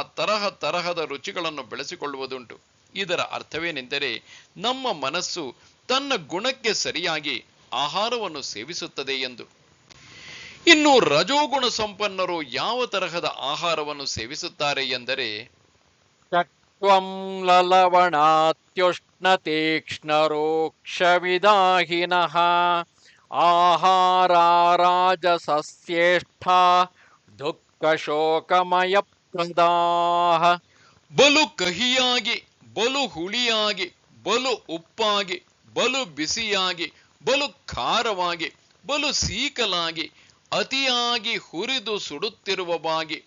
ತರಹದ ರುಚಿಗಳನ್ನು ಬೆಳೆಸಿಕೊಳ್ಳುವುದುಂಟು. ಇದರ ಅರ್ಥವೇನೆಂದರೆ ನಮ್ಮ ಮನಸ್ಸು ತನ್ನ ಗುಣಕ್ಕೆ ಸರಿಯಾಗಿ ಆಹಾರವನ್ನು ಸೇವಿಸುತ್ತದೆ ಎಂದು. ಇನ್ನು ರಜೋಗುಣ ಸಂಪನ್ನರು ಯಾವ ತರಹದ ಆಹಾರವನ್ನು ಸೇವಿಸುತ್ತಾರೆ ಎಂದರೆ ಚಕ್ವಂ ಲಲವಣಾತ್ಯುಷ್ಣ ತೀಕ್ಷ್ಣ ರೋಕ್ಷವಿದಾಹಿನಃ ಆಹಾರ ರಾಜಸಸ್ಯೇಷ್ಠ ದುಃಖ ಶೋಕಮಯ ಪ್ರದಾಃ. ಬಲು ಕಹಿಯಾಗಿ, ಬಲು ಹುಳಿಯಾಗಿ, ಬಲು ಉಪ್ಪಾಗಿ, ಬಲು ಬಿಸಿಯಾಗಿ, ಬಲು ಖಾರವಾಗಿ, ಬಲು ಸೀಕಲಾಗಿ, ಅತಿಯಾಗಿ ಹುರಿದು ಸುಡುತ್ತಿರುವವಾಗಿ,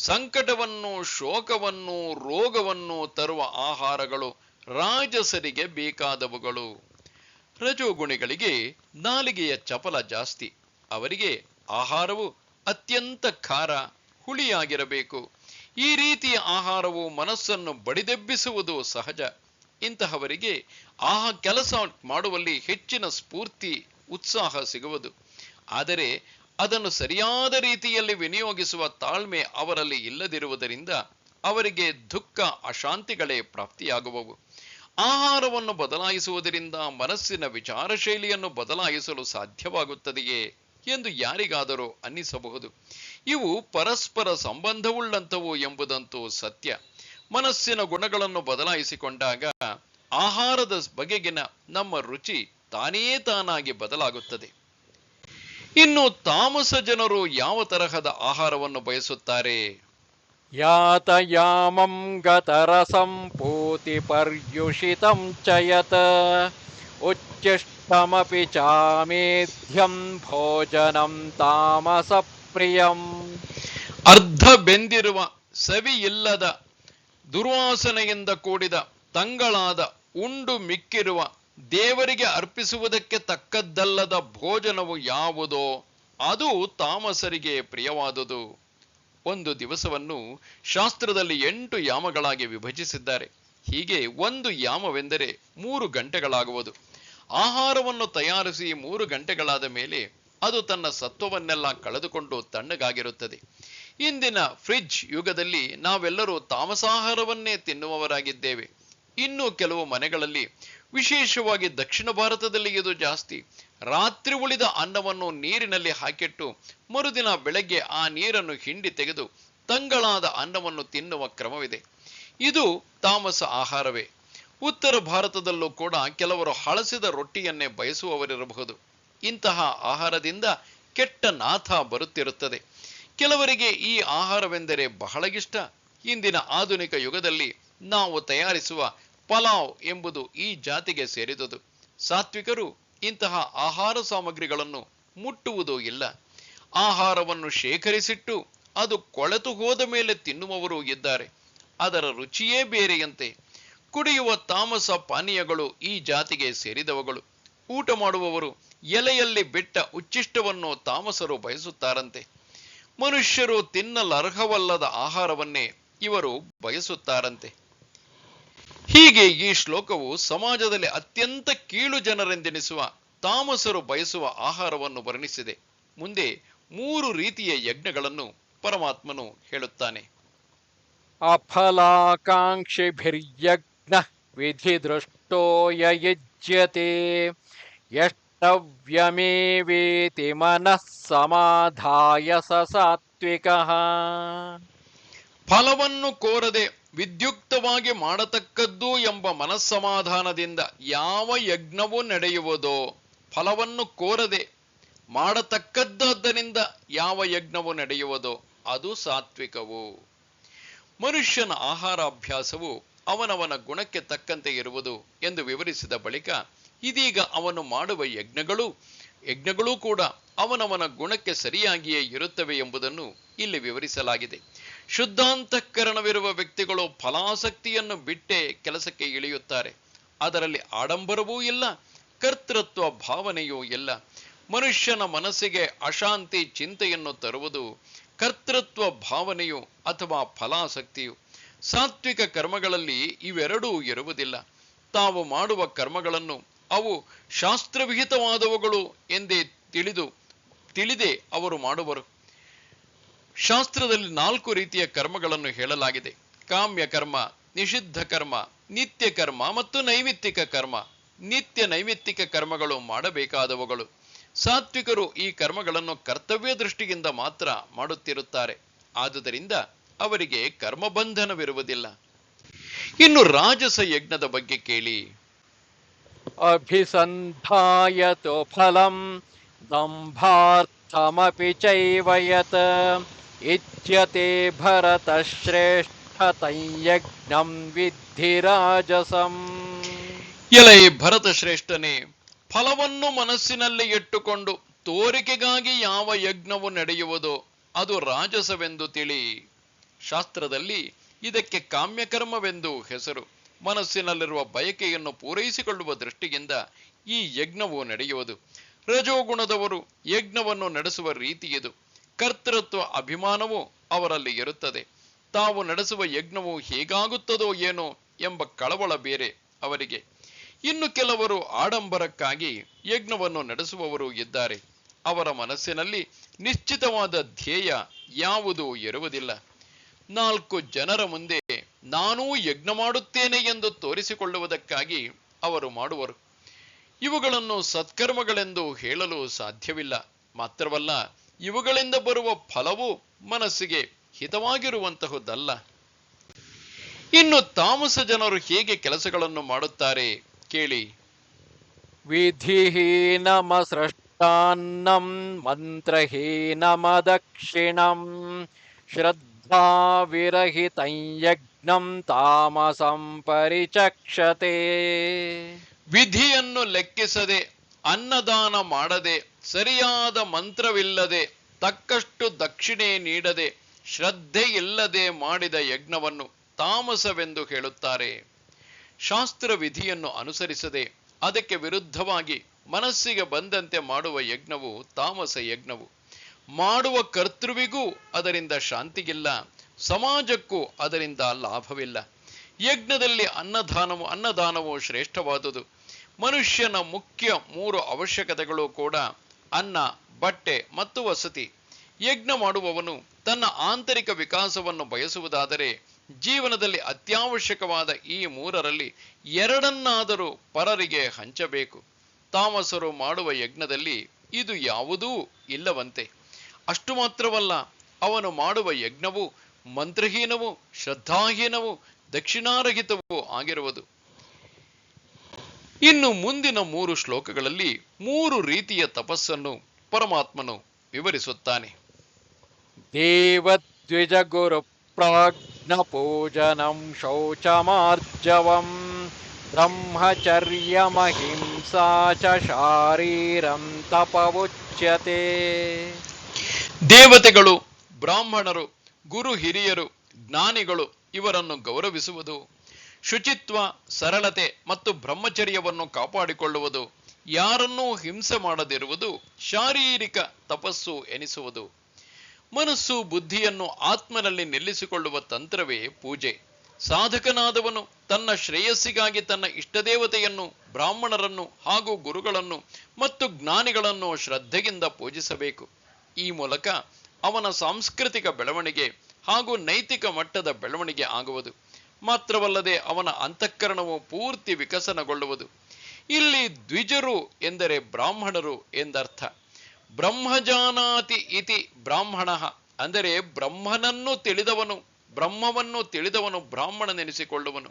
ಸಂಕಟವನ್ನು, ಶೋಕವನ್ನು, ರೋಗವನ್ನು ತರುವ ಆಹಾರಗಳು ರಾಜಸರಿಗೆ ಬೇಕಾದವುಗಳು. ರಜೋಗುಣಿಗಳಿಗೆ ನಾಲಿಗೆಯ ಚಪಲ ಜಾಸ್ತಿ. ಅವರಿಗೆ ಆಹಾರವು ಅತ್ಯಂತ ಖಾರ, ಹುಳಿಯಾಗಿರಬೇಕು. ಈ ರೀತಿಯ ಆಹಾರವು ಮನಸ್ಸನ್ನು ಬಡಿದೆಬ್ಬಿಸುವುದು ಸಹಜ. ಇಂತಹವರಿಗೆ ಕೆಲಸ ಮಾಡುವಲ್ಲಿ ಹೆಚ್ಚಿನ ಸ್ಫೂರ್ತಿ, ಉತ್ಸಾಹ ಸಿಗುವುದು. ಆದರೆ ಅದನ್ನು ಸರಿಯಾದ ರೀತಿಯಲ್ಲಿ ವಿನಿಯೋಗಿಸುವ ತಾಳ್ಮೆ ಅವರಲ್ಲಿ ಇಲ್ಲದಿರುವುದರಿಂದ ಅವರಿಗೆ ದುಃಖ, ಅಶಾಂತಿಗಳೇ ಪ್ರಾಪ್ತಿಯಾಗುವವು. ಆಹಾರವನ್ನು ಬದಲಾಯಿಸುವುದರಿಂದ ಮನಸ್ಸಿನ ವಿಚಾರ ಶೈಲಿಯನ್ನು ಬದಲಾಯಿಸಲು ಸಾಧ್ಯವಾಗುತ್ತದೆಯೇ ಎಂದು ಯಾರಿಗಾದರೂ ಅನ್ನಿಸಬಹುದು. ಇವು ಪರಸ್ಪರ ಸಂಬಂಧವುಳ್ಳಂಥವು ಎಂಬುದಂತೂ ಸತ್ಯ. ಮನಸ್ಸಿನ ಗುಣಗಳನ್ನು ಬದಲಾಯಿಸಿಕೊಂಡಾಗ ಆಹಾರದ ಬಗೆಗಿನ ನಮ್ಮ ರುಚಿ ತಾನಾಗಿ ಬದಲಾಗುತ್ತದೆ. ಇನ್ನು ತಾಮಸ ಜನರು ಯಾವ ತರಹದ ಆಹಾರವನ್ನು ಬಯಸುತ್ತಾರೆ? ಯಾತಯಾಮಂ ಗತರಸಂ ಪೂತಿಪರ್ಯುಷಿತಂ ಚ ಯತ್ ಉಚ್ಚಿಷ್ಟಮಪಿ ಚಾಮೇಧ್ಯಂ ಭೋಜನಂ ತಾಮಸ ಪ್ರಿಯಂ. ಅರ್ಧ ಬೆಂದಿರುವ ಸವಿ ಇಲ್ಲದ ದುರ್ವಾಸನೆಯಿಂದ ಕೂಡಿದ ತಂಗಳಾದ ಉಂಡು ಮಿಕ್ಕಿರುವ ದೇವರಿಗೆ ಅರ್ಪಿಸುವುದಕ್ಕೆ ತಕ್ಕದ್ದಲ್ಲದ ಭೋಜನವು ಯಾವುದೋ ಅದು ತಾಮಸರಿಗೆ ಪ್ರಿಯವಾದುದು. ಒಂದು ದಿವಸವನ್ನು ಶಾಸ್ತ್ರದಲ್ಲಿ 8 ಯಾಮಗಳಾಗಿ ವಿಭಜಿಸಿದ್ದಾರೆ. ಹೀಗೆ ಒಂದು ಯಾಮವೆಂದರೆ 3 ಗಂಟೆಗಳಾಗುವುದು. ಆಹಾರವನ್ನು ತಯಾರಿಸಿ 3 ಗಂಟೆಗಳಾದ ಮೇಲೆ ಅದು ತನ್ನ ಸತ್ವವನ್ನೆಲ್ಲ ಕಳೆದುಕೊಂಡು ತಣ್ಣಗಾಗಿರುತ್ತದೆ. ಇಂದಿನ ಫ್ರಿಡ್ಜ್ ಯುಗದಲ್ಲಿ ನಾವೆಲ್ಲರೂ ತಾಮಸಾಹಾರವನ್ನೇ ತಿನ್ನುವವರಾಗಿದ್ದೇವೆ. ಇನ್ನು ಕೆಲವು ಮನೆಗಳಲ್ಲಿ, ವಿಶೇಷವಾಗಿ ದಕ್ಷಿಣ ಭಾರತದಲ್ಲಿ ಇದು ಜಾಸ್ತಿ, ರಾತ್ರಿ ಉಳಿದ ಅನ್ನವನ್ನು ನೀರಿನಲ್ಲಿ ಹಾಕಿಟ್ಟು ಮರುದಿನ ಬೆಳಗ್ಗೆ ಆ ನೀರನ್ನು ಹಿಂಡಿ ತೆಗೆದು ತಂಗಳಾದ ಅನ್ನವನ್ನು ತಿನ್ನುವ ಕ್ರಮವಿದೆ. ಇದು ತಾಮಸ ಆಹಾರವೇ. ಉತ್ತರ ಭಾರತದಲ್ಲೂ ಕೂಡ ಕೆಲವರು ಹಳಸಿದ ರೊಟ್ಟಿಯನ್ನೇ ಬಯಸುವವರಿರಬಹುದು. ಇಂತಹ ಆಹಾರದಿಂದ ಕೆಟ್ಟ ನಾಥ ಬರುತ್ತಿರುತ್ತದೆ. ಕೆಲವರಿಗೆ ಈ ಆಹಾರವೆಂದರೆ ಬಹಳ ಇಷ್ಟ. ಇಂದಿನ ಆಧುನಿಕ ಯುಗದಲ್ಲಿ ನಾವು ತಯಾರಿಸುವ ಪಲಾವ್ ಎಂಬುದು ಈ ಜಾತಿಗೆ ಸೇರಿದುದು. ಸಾತ್ವಿಕರು ಇಂತಹ ಆಹಾರ ಸಾಮಗ್ರಿಗಳನ್ನು ಮುಟ್ಟುವುದೂ ಇಲ್ಲ. ಆಹಾರವನ್ನು ಶೇಖರಿಸಿಟ್ಟು ಅದು ಕೊಳೆತು ಹೋದ ಮೇಲೆ ತಿನ್ನುವವರು ಇದ್ದಾರೆ. ಅದರ ರುಚಿಯೇ ಬೇರೆಯಂತೆ. ಕುಡಿಯುವ ತಾಮಸ ಪಾನೀಯಗಳು ಈ ಜಾತಿಗೆ ಸೇರಿದವುಗಳು. ಊಟ ಮಾಡುವವರು ಎಲೆಯಲ್ಲಿ ಬಿಟ್ಟ ಉಚ್ಚಿಷ್ಟವನ್ನು ತಾಮಸರು ಬಯಸುತ್ತಾರಂತೆ. ಮನುಷ್ಯರು ತಿನ್ನಲರ್ಹವಲ್ಲದ ಆಹಾರವನ್ನೇ ಇವರು ಬಯಸುತ್ತಾರಂತೆ. ಹೀಗೆ ಈ ಶ್ಲೋಕವು ಸಮಾಜದಲ್ಲಿ ಅತ್ಯಂತ ಕೀಳು ಜನರೆಂದೆನಿಸುವ ತಾಮಸರು ಬಯಸುವ ಆಹಾರವನ್ನು ವರ್ಣಿಸಿದೆ. ಮುಂದೆ 3 ರೀತಿಯ ಯಜ್ಞಗಳನ್ನು ಪರಮಾತ್ಮನು ಹೇಳುತ್ತಾನೆ. ಅಫಲಾಕಾಂಕ್ಷಿಭಿರ್ಯಜ್ಞ ವಿಧಿದೃಷ್ಟೋ ಯಯುಜ್ಯತೆ ಯಷ್ಟವ್ಯಮೇವೇತಿ ಮನಃ ಸಮಾಧಾಯ ಸ ಸಾತ್ವಿಕಃ. ಫಲವನ್ನು ಕೋರದೆ ವಿದ್ಯುಕ್ತವಾಗಿ ಮಾಡತಕ್ಕದ್ದು ಎಂಬ ಮನಸ್ಸಮಾಧಾನದಿಂದ ಯಾವ ಯಜ್ಞವೂ ನಡೆಯುವುದೋ, ಫಲವನ್ನು ಕೋರದೆ ಮಾಡತಕ್ಕದ್ದರಿಂದ ಯಾವ ಯಜ್ಞವು ನಡೆಯುವುದೋ ಅದು ಸಾತ್ವಿಕವು. ಮನುಷ್ಯನ ಆಹಾರಾಭ್ಯಾಸವು ಅವನವನ ಗುಣಕ್ಕೆ ತಕ್ಕಂತೆ ಇರುವುದು ಎಂದು ವಿವರಿಸಿದ ಬಳಿಕ ಇದೀಗ ಅವನು ಮಾಡುವ ಯಜ್ಞಗಳೂ ಕೂಡ ಅವನವನ ಗುಣಕ್ಕೆ ಸರಿಯಾಗಿಯೇ ಇರುತ್ತವೆ ಎಂಬುದನ್ನು ಇಲ್ಲಿ ವಿವರಿಸಲಾಗಿದೆ. ಶುದ್ಧಾಂತಃಕರಣವಿರುವ ವ್ಯಕ್ತಿಗಳು ಫಲಾಸಕ್ತಿಯನ್ನು ಬಿಟ್ಟೇ ಕೆಲಸಕ್ಕೆ ಇಳಿಯುತ್ತಾರೆ. ಅದರಲ್ಲಿ ಆಡಂಬರವೂ ಇಲ್ಲ, ಕರ್ತೃತ್ವ ಭಾವನೆಯೂ ಇಲ್ಲ. ಮನುಷ್ಯನ ಮನಸ್ಸಿಗೆ ಅಶಾಂತಿ ಚಿಂತೆಯನ್ನು ತರುವುದು ಕರ್ತೃತ್ವ ಭಾವನೆಯು ಅಥವಾ ಫಲಾಸಕ್ತಿಯು. ಸಾತ್ವಿಕ ಕರ್ಮಗಳಲ್ಲಿ ಇವೆರಡೂ ಇರುವುದಿಲ್ಲ. ತಾವು ಮಾಡುವ ಕರ್ಮಗಳನ್ನು ಅವು ಶಾಸ್ತ್ರವಿಹಿತವಾದವುಗಳು ಎಂದೇ ತಿಳಿದೇ ಅವರು ಮಾಡುವರು. ಶಾಸ್ತ್ರದಲ್ಲಿ 4 ರೀತಿಯ ಕರ್ಮಗಳನ್ನು ಹೇಳಲಾಗಿದೆ. ಕಾಮ್ಯ ಕರ್ಮ, ನಿಷಿದ್ಧ ಕರ್ಮ, ನಿತ್ಯ ಕರ್ಮ ಮತ್ತು ನೈಮಿತ್ತಿಕ ಕರ್ಮ. ನಿತ್ಯ ನೈಮಿತ್ತಿಕ ಕರ್ಮಗಳು ಮಾಡಬೇಕಾದವುಗಳು. ಸಾತ್ವಿಕರು ಈ ಕರ್ಮಗಳನ್ನು ಕರ್ತವ್ಯ ದೃಷ್ಟಿಯಿಂದ ಮಾತ್ರ ಮಾಡುತ್ತಿರುತ್ತಾರೆ. ಆದುದರಿಂದ ಅವರಿಗೆ ಕರ್ಮಬಂಧನವಿರುವುದಿಲ್ಲ. ಇನ್ನು ರಾಜಸ ಯಜ್ಞದ ಬಗ್ಗೆ ಕೇಳಿ. ಅಭಿಸಂಧಾಯತೋ ಫಲಂ ದಂಭಾರ್ಥಮಪಿ ಚೈವ ಯತ್ ಇಚ್ಯತೆ ಭರತ ಶ್ರೇಷ್ಠ ತೈಯಜ್ಞಂ ವಿದ್ಧಿ ರಾಜಸಂ. ಎಲೈ ಭರತ ಶ್ರೇಷ್ಠನೇ, ಫಲವನ್ನು ಮನಸ್ಸಿನಲ್ಲಿ ಇಟ್ಟುಕೊಂಡು ತೋರಿಕೆಗಾಗಿ ಯಾವ ಯಜ್ಞವು ನಡೆಯುವುದೋ ಅದು ರಾಜಸವೆಂದು ತಿಳಿ. ಶಾಸ್ತ್ರದಲ್ಲಿ ಇದಕ್ಕೆ ಕಾಮ್ಯಕರ್ಮವೆಂದು ಹೆಸರು. ಮನಸ್ಸಿನಲ್ಲಿರುವ ಬಯಕೆಯನ್ನು ಪೂರೈಸಿಕೊಳ್ಳುವ ದೃಷ್ಟಿಯಿಂದ ಈ ಯಜ್ಞವು ನಡೆಯುವುದು. ರಜೋಗುಣದವರು ಯಜ್ಞವನ್ನು ನಡೆಸುವ ರೀತಿ ಇದು. ಕರ್ತೃತ್ವ ಅಭಿಮಾನವು ಅವರಲ್ಲಿ ಇರುತ್ತದೆ. ತಾವು ನಡೆಸುವ ಯಜ್ಞವು ಹೇಗಾಗುತ್ತದೋ ಏನೋ ಎಂಬ ಕಳವಳ ಬೇರೆ ಅವರಿಗೆ. ಇನ್ನು ಕೆಲವರು ಆಡಂಬರಕ್ಕಾಗಿ ಯಜ್ಞವನ್ನು ನಡೆಸುವವರು ಇದ್ದಾರೆ. ಅವರ ಮನಸ್ಸಿನಲ್ಲಿ ನಿಶ್ಚಿತವಾದ ಧ್ಯೇಯ ಯಾವುದೂ ಇರುವುದಿಲ್ಲ. 4 ಜನರ ಮುಂದೆ ನಾನೂ ಯಜ್ಞ ಮಾಡುತ್ತೇನೆ ಎಂದು ತೋರಿಸಿಕೊಳ್ಳುವುದಕ್ಕಾಗಿ ಅವರು ಮಾಡುವರು. ಇವುಗಳನ್ನು ಸತ್ಕರ್ಮಗಳೆಂದು ಹೇಳಲು ಸಾಧ್ಯವಿಲ್ಲ. ಮಾತ್ರವಲ್ಲ, ಇವುಗಳಿಂದ ಬರುವ ಫಲವು ಮನಸ್ಸಿಗೆ ಹಿತವಾಗಿರುವಂತಹುದಲ್ಲ. ಇನ್ನು ತಾಮಸ ಜನರು ಹೇಗೆ ಕೆಲಸಗಳನ್ನು ಮಾಡುತ್ತಾರೆ ಕೇಳಿ. ವಿಧಿಹೀನಮಸೃಷ್ಟಾನ್ನಂ ಮಂತ್ರಹೀನಮದಕ್ಷಿಣಂ ಶ್ರದ್ಧಾಹೀನಮಚೇತಸಃ ಶ್ರದ್ಧಾವಿರಹಿತಂ ಯಜ್ಞಂ ತಾಮಸಂ ಪರಿಚಕ್ಷತೆ. ವಿಧಿಯನ್ನು ಲೆಕ್ಕಿಸದೆ, ಅನ್ನದಾನ ಮಾಡದೆ, ಸರಿಯಾದ ಮಂತ್ರವಿಲ್ಲದೆ, ತಕ್ಕಷ್ಟು ದಕ್ಷಿಣೆ ನೀಡದೆ, ಶ್ರದ್ಧೆ ಇಲ್ಲದೆ ಮಾಡಿದ ಯಜ್ಞವನ್ನು ತಾಮಸವೆಂದು ಹೇಳುತ್ತಾರೆ. ಶಾಸ್ತ್ರ ವಿಧಿಯನ್ನು ಅನುಸರಿಸದೆ ಅದಕ್ಕೆ ವಿರುದ್ಧವಾಗಿ ಮನಸ್ಸಿಗೆ ಬಂದಂತೆ ಮಾಡುವ ಯಜ್ಞವು ತಾಮಸ ಯಜ್ಞವು. ಮಾಡುವ ಕರ್ತೃವಿಗೂ ಅದರಿಂದ ಶಾಂತಿಗಿಲ್ಲ, ಸಮಾಜಕ್ಕೂ ಅದರಿಂದ ಲಾಭವಿಲ್ಲ. ಯಜ್ಞದಲ್ಲಿ ಅನ್ನದಾನವು ಶ್ರೇಷ್ಠವಾದುದು. ಮನುಷ್ಯನ ಮುಖ್ಯ 3 ಅವಶ್ಯಕತೆಗಳು ಕೂಡ ಅನ್ನ, ಬಟ್ಟೆ ಮತ್ತು ವಸತಿ. ಯಜ್ಞ ಮಾಡುವವನು ತನ್ನ ಆಂತರಿಕ ವಿಕಾಸವನ್ನು ಬಯಸುವುದಾದರೆ ಜೀವನದಲ್ಲಿ ಅತ್ಯವಶ್ಯಕವಾದ ಈ 3ರಲ್ಲಿ 2 ಪರರಿಗೆ ಹಂಚಬೇಕು. ತಾಮಸರು ಮಾಡುವ ಯಜ್ಞದಲ್ಲಿ ಇದು ಯಾವುದೂ ಇಲ್ಲವಂತೆ. ಅಷ್ಟು ಮಾತ್ರವಲ್ಲ, ಅವನು ಮಾಡುವ ಯಜ್ಞವು ಮಂತ್ರಹೀನವೂ ಶ್ರದ್ಧಾಹೀನವೂ ದಕ್ಷಿಣಾರಹಿತವೂ ಆಗಿರುವುದು. ಇನ್ನು ಮುಂದಿನ 3 ಶ್ಲೋಕಗಳಲ್ಲಿ 3 ರೀತಿಯ ತಪಸ್ಸನ್ನು ಪರಮಾತ್ಮನು ವಿವರಿಸುತ್ತಾನೆ. ದೇವದ್ವಿಜ ಗುರು ಪ್ರಾಜ್ಞ ಪೂಜನಂ ಶೌಚಮಾರ್ಜವಂ ಬ್ರಹ್ಮಚರ್ಯಮಹಿಂಸಾ ಚ ಶಾರೀರಂ ತಪವುಚ್ಯತೆ. ದೇವತೆಗಳು, ಬ್ರಾಹ್ಮಣರು, ಗುರು ಹಿರಿಯರು, ಜ್ಞಾನಿಗಳು ಇವರನ್ನು ಗೌರವಿಸುವುದು, ಶುಚಿತ್ವ, ಸರಳತೆ ಮತ್ತು ಬ್ರಹ್ಮಚರ್ಯವನ್ನು ಕಾಪಾಡಿಕೊಳ್ಳುವುದು, ಯಾರನ್ನೂ ಹಿಂಸೆ ಮಾಡದಿರುವುದು ಶಾರೀರಿಕ ತಪಸ್ಸು ಎನಿಸುವುದು. ಮನಸ್ಸು ಬುದ್ಧಿಯನ್ನು ಆತ್ಮನಲ್ಲಿ ನಿಲ್ಲಿಸಿಕೊಳ್ಳುವ ತಂತ್ರವೇ ಪೂಜೆ. ಸಾಧಕನಾದವನು ತನ್ನ ಶ್ರೇಯಸ್ಸಿಗಾಗಿ ತನ್ನ ಇಷ್ಟದೇವತೆಯನ್ನು, ಬ್ರಾಹ್ಮಣರನ್ನು ಹಾಗೂ ಗುರುಗಳನ್ನು ಮತ್ತು ಜ್ಞಾನಿಗಳನ್ನು ಶ್ರದ್ಧೆಯಿಂದ ಪೂಜಿಸಬೇಕು. ಈ ಮೂಲಕ ಅವನ ಸಾಂಸ್ಕೃತಿಕ ಬೆಳವಣಿಗೆ ಹಾಗೂ ನೈತಿಕ ಮಟ್ಟದ ಬೆಳವಣಿಗೆ ಆಗುವುದು. ಮಾತ್ರವಲ್ಲದೆ ಅವನ ಅಂತಃಕರಣವು ಪೂರ್ತಿ ವಿಕಸನಗೊಳ್ಳುವುದು. ಇಲ್ಲಿ ದ್ವಿಜರು ಎಂದರೆ ಬ್ರಾಹ್ಮಣರು ಎಂದರ್ಥ. ಬ್ರಹ್ಮಜಾನಾತಿ ಇತಿ ಬ್ರಾಹ್ಮಣ ಅಂದರೆ ಬ್ರಹ್ಮವನ್ನು ತಿಳಿದವನು ಬ್ರಾಹ್ಮಣನೆನಿಸಿಕೊಳ್ಳುವನು.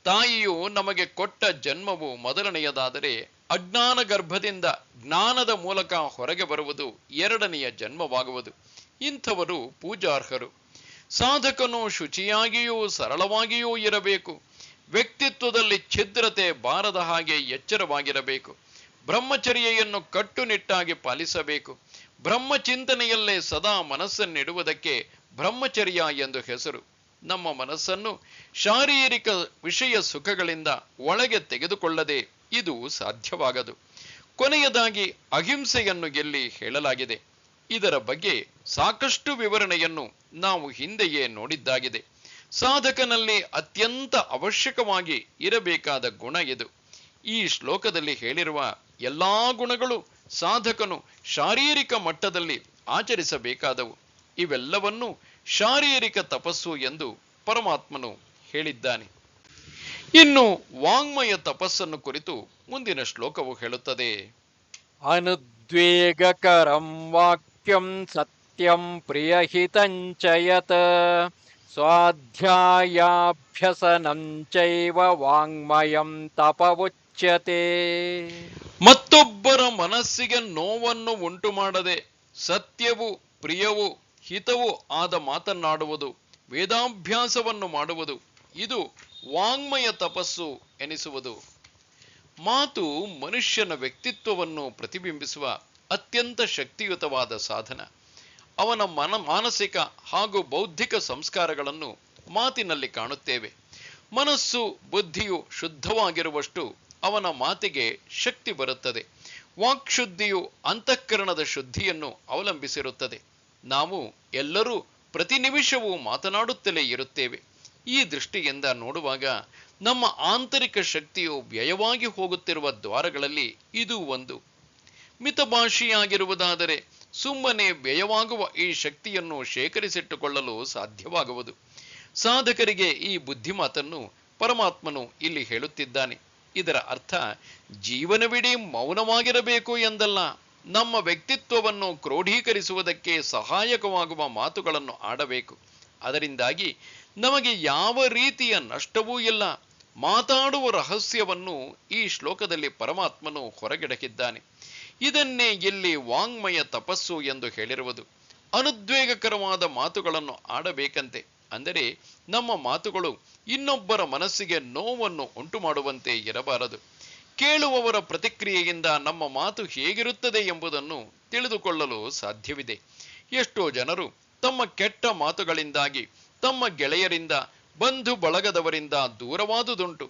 ತಾಯಿಯು ನಮಗೆ ಕೊಟ್ಟ ಜನ್ಮವು ಮೊದಲನೆಯದಾದರೆ ಅಜ್ಞಾನ ಗರ್ಭದಿಂದ ಜ್ಞಾನದ ಮೂಲಕ ಹೊರಗೆ ಬರುವುದು 2ನೆಯ ಜನ್ಮವಾಗುವುದು. ಇಂಥವರು ಪೂಜಾರ್ಹರು. ಸಾಧಕನು ಶುಚಿಯಾಗಿಯೂ ಸರಳವಾಗಿಯೂ ಇರಬೇಕು. ವ್ಯಕ್ತಿತ್ವದಲ್ಲಿ ಛಿದ್ರತೆ ಬಾರದ ಹಾಗೆ ಎಚ್ಚರವಾಗಿರಬೇಕು. ಬ್ರಹ್ಮಚರ್ಯೆಯನ್ನು ಕಟ್ಟುನಿಟ್ಟಾಗಿ ಪಾಲಿಸಬೇಕು. ಬ್ರಹ್ಮಚಿಂತನೆಯಲ್ಲೇ ಸದಾ ಮನಸ್ಸನ್ನಿಡುವುದಕ್ಕೆ ಬ್ರಹ್ಮಚರ್ಯ ಎಂದು ಹೆಸರು. ನಮ್ಮ ಮನಸ್ಸನ್ನು ಶಾರೀರಿಕ ವಿಷಯ ಸುಖಗಳಿಂದ ಒಳಗೆ ತೆಗೆದುಕೊಳ್ಳದೆ ಇದು ಸಾಧ್ಯವಾಗದು. ಕೊನೆಯದಾಗಿ ಅಹಿಂಸೆಯನ್ನು ಗೆಲ್ಲಿ ಹೇಳಲಾಗಿದೆ. ಇದರ ಬಗ್ಗೆ ಸಾಕಷ್ಟು ವಿವರಣೆಯನ್ನು ನಾವು ಹಿಂದೆಯೇ ನೋಡಿದ್ದಾಗಿದೆ. ಸಾಧಕನಲ್ಲಿ ಅತ್ಯಂತ ಅವಶ್ಯಕವಾಗಿ ಇರಬೇಕಾದ ಗುಣ ಇದು. ಈ ಶ್ಲೋಕದಲ್ಲಿ ಹೇಳಿರುವ ಎಲ್ಲಾ ಗುಣಗಳು ಸಾಧಕನು ಶಾರೀರಿಕ ಮಟ್ಟದಲ್ಲಿ ಆಚರಿಸಬೇಕಾದವು. ಇವೆಲ್ಲವನ್ನೂ ಶಾರೀರಿಕ ತಪಸ್ಸು ಎಂದು ಪರಮಾತ್ಮನು ಹೇಳಿದ್ದಾನೆ. ಇನ್ನು ವಾಂಗ್ಮಯ ತಪಸ್ಸನ್ನು ಕುರಿತು ಮುಂದಿನ ಶ್ಲೋಕವು ಹೇಳುತ್ತದೆ. ಅನುದ್ವೇಗಕರಂ ವಾಕ್ಯಂ ಸತ್ಯಂ ಪ್ರಿಯಹಿತಂಚ ಯತ್ ಸ್ವಾಧ್ಯಾಯಾಭ್ಯಸನಂ ಚೈವ ವಾಂಗ್ಮಯಂ ತಪವುಚ್ಯತೆ. ಮತ್ತೊಬ್ಬರ ಮನಸ್ಸಿಗೆ ನೋವನ್ನು ಉಂಟು ಮಾಡದೆ ಸತ್ಯವೂ ಪ್ರಿಯವೂ ಹಿತವೂ ಆದ ಮಾತನ್ನಾಡುವುದು, ವೇದಾಭ್ಯಾಸವನ್ನು ಮಾಡುವುದು, ಇದು ವಾಂಗ್ಮಯ ತಪಸ್ಸು ಎನಿಸುವುದು. ಮಾತು ಮನುಷ್ಯನ ವ್ಯಕ್ತಿತ್ವವನ್ನು ಪ್ರತಿಬಿಂಬಿಸುವ ಅತ್ಯಂತ ಶಕ್ತಿಯುತವಾದ ಸಾಧನ. ಅವನ ಮಾನಸಿಕ ಹಾಗೂ ಬೌದ್ಧಿಕ ಸಂಸ್ಕಾರಗಳನ್ನು ಮಾತಿನಲ್ಲಿ ಕಾಣುತ್ತೇವೆ. ಮನಸ್ಸು ಬುದ್ಧಿಯು ಶುದ್ಧವಾಗಿರುವಷ್ಟು ಅವನ ಮಾತಿಗೆ ಶಕ್ತಿ ಬರುತ್ತದೆ. ವಾಕ್ಶುದ್ಧಿಯು ಅಂತಃಕರಣದ ಶುದ್ಧಿಯನ್ನು ಅವಲಂಬಿಸಿರುತ್ತದೆ. ನಾವು ಎಲ್ಲರೂ ಪ್ರತಿ ನಿಮಿಷವೂ ಮಾತನಾಡುತ್ತಲೇ ಇರುತ್ತೇವೆ. ಈ ದೃಷ್ಟಿಯಿಂದ ನೋಡುವಾಗ ನಮ್ಮ ಆಂತರಿಕ ಶಕ್ತಿಯು ವ್ಯಯವಾಗಿ ಹೋಗುತ್ತಿರುವ ದ್ವಾರಗಳಲ್ಲಿ ಇದು ಒಂದು. ಮಿತಭಾಷಿಯಾಗಿರುವುದಾದರೆ ಸುಮ್ಮನೆ ವ್ಯಯವಾಗುವ ಈ ಶಕ್ತಿಯನ್ನು ಶೇಖರಿಸಿಟ್ಟುಕೊಳ್ಳಲು ಸಾಧ್ಯವಾಗುವುದು. ಸಾಧಕರಿಗೆ ಈ ಬುದ್ಧಿಮಾತನ್ನು ಪರಮಾತ್ಮನು ಇಲ್ಲಿ ಹೇಳುತ್ತಿದ್ದಾನೆ. ಇದರ ಅರ್ಥ ಜೀವನವಿಡೀ ಮೌನವಾಗಿರಬೇಕು ಎಂದಲ್ಲ. ನಮ್ಮ ವ್ಯಕ್ತಿತ್ವವನ್ನು ಕ್ರೋಢೀಕರಿಸುವುದಕ್ಕೆ ಸಹಾಯಕವಾಗುವ ಮಾತುಗಳನ್ನು ಆಡಬೇಕು. ಅದರಿಂದಾಗಿ ನಮಗೆ ಯಾವ ರೀತಿಯ ನಷ್ಟವೂ ಇಲ್ಲ. ಮಾತಾಡುವ ರಹಸ್ಯವನ್ನು ಈ ಶ್ಲೋಕದಲ್ಲಿ ಪರಮಾತ್ಮನು ಹೊರಗೆಡಕಿದ್ದಾನೆ. ಇದನ್ನೇ ಇಲ್ಲಿ ವಾಂಗ್ಮಯ ತಪಸ್ಸು ಎಂದು ಹೇಳಿರುವುದು. ಅನುದ್ವೇಗಕರವಾದ ಮಾತುಗಳನ್ನು ಆಡಬೇಕಂತೆ. ಅಂದರೆ ನಮ್ಮ ಮಾತುಗಳು ಇನ್ನೊಬ್ಬರ ಮನಸ್ಸಿಗೆ ನೋವನ್ನು ಉಂಟು ಮಾಡುವಂತೆ ಇರಬಾರದು. ಕೇಳುವವರ ಪ್ರತಿಕ್ರಿಯೆಯಿಂದ ನಮ್ಮ ಮಾತು ಹೇಗಿರುತ್ತದೆ ಎಂಬುದನ್ನು ತಿಳಿದುಕೊಳ್ಳಲು ಸಾಧ್ಯವಿದೆ. ಎಷ್ಟೋ ಜನರು ತಮ್ಮ ಕೆಟ್ಟ ಮಾತುಗಳಿಂದಾಗಿ ತಮ್ಮ ಗೆಳೆಯರಿಂದ, ಬಂಧು ಬಳಗದವರಿಂದ ದೂರವಾದುದುಂಟು.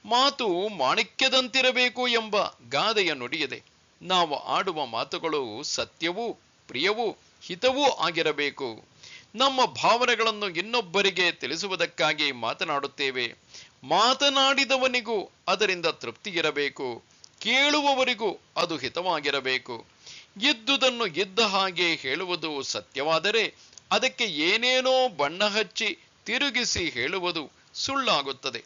ಮಾತು ಮಾಣಿಕ್ಯದಂತಿರಬೇಕು ಎಂಬ ಗಾದೆಯ ನುಡಿಯಿದೆ. ನಾವು ಆಡುವ ಮಾತುಗಳು ಸತ್ಯವೂ ಪ್ರಿಯವೂ ಹಿತವೂ ಆಗಿರಬೇಕು. ನಮ್ಮ ಭಾವನೆಗಳನ್ನು ಇನ್ನೊಬ್ಬರಿಗೆ ತಿಳಿಸುವುದಕ್ಕಾಗಿ ಮಾತನಾಡುತ್ತೇವೆ. ಮಾತನಾಡಿದವನಿಗೂ ಅದರಿಂದ ತೃಪ್ತಿ ಇರಬೇಕು, ಕೇಳುವವರಿಗೂ ಅದು ಹಿತವಾಗಿರಬೇಕು. ಇದ್ದುದನ್ನು ಇದ್ದ ಹಾಗೆ ಹೇಳುವುದು ಸತ್ಯವಾದರೆ ಅದಕ್ಕೆ ಏನೇನೋ ಬಣ್ಣ ಹಚ್ಚಿ ತಿರುಗಿಸಿ ಹೇಳುವುದು ಸುಳ್ಳಾಗುತ್ತದೆ.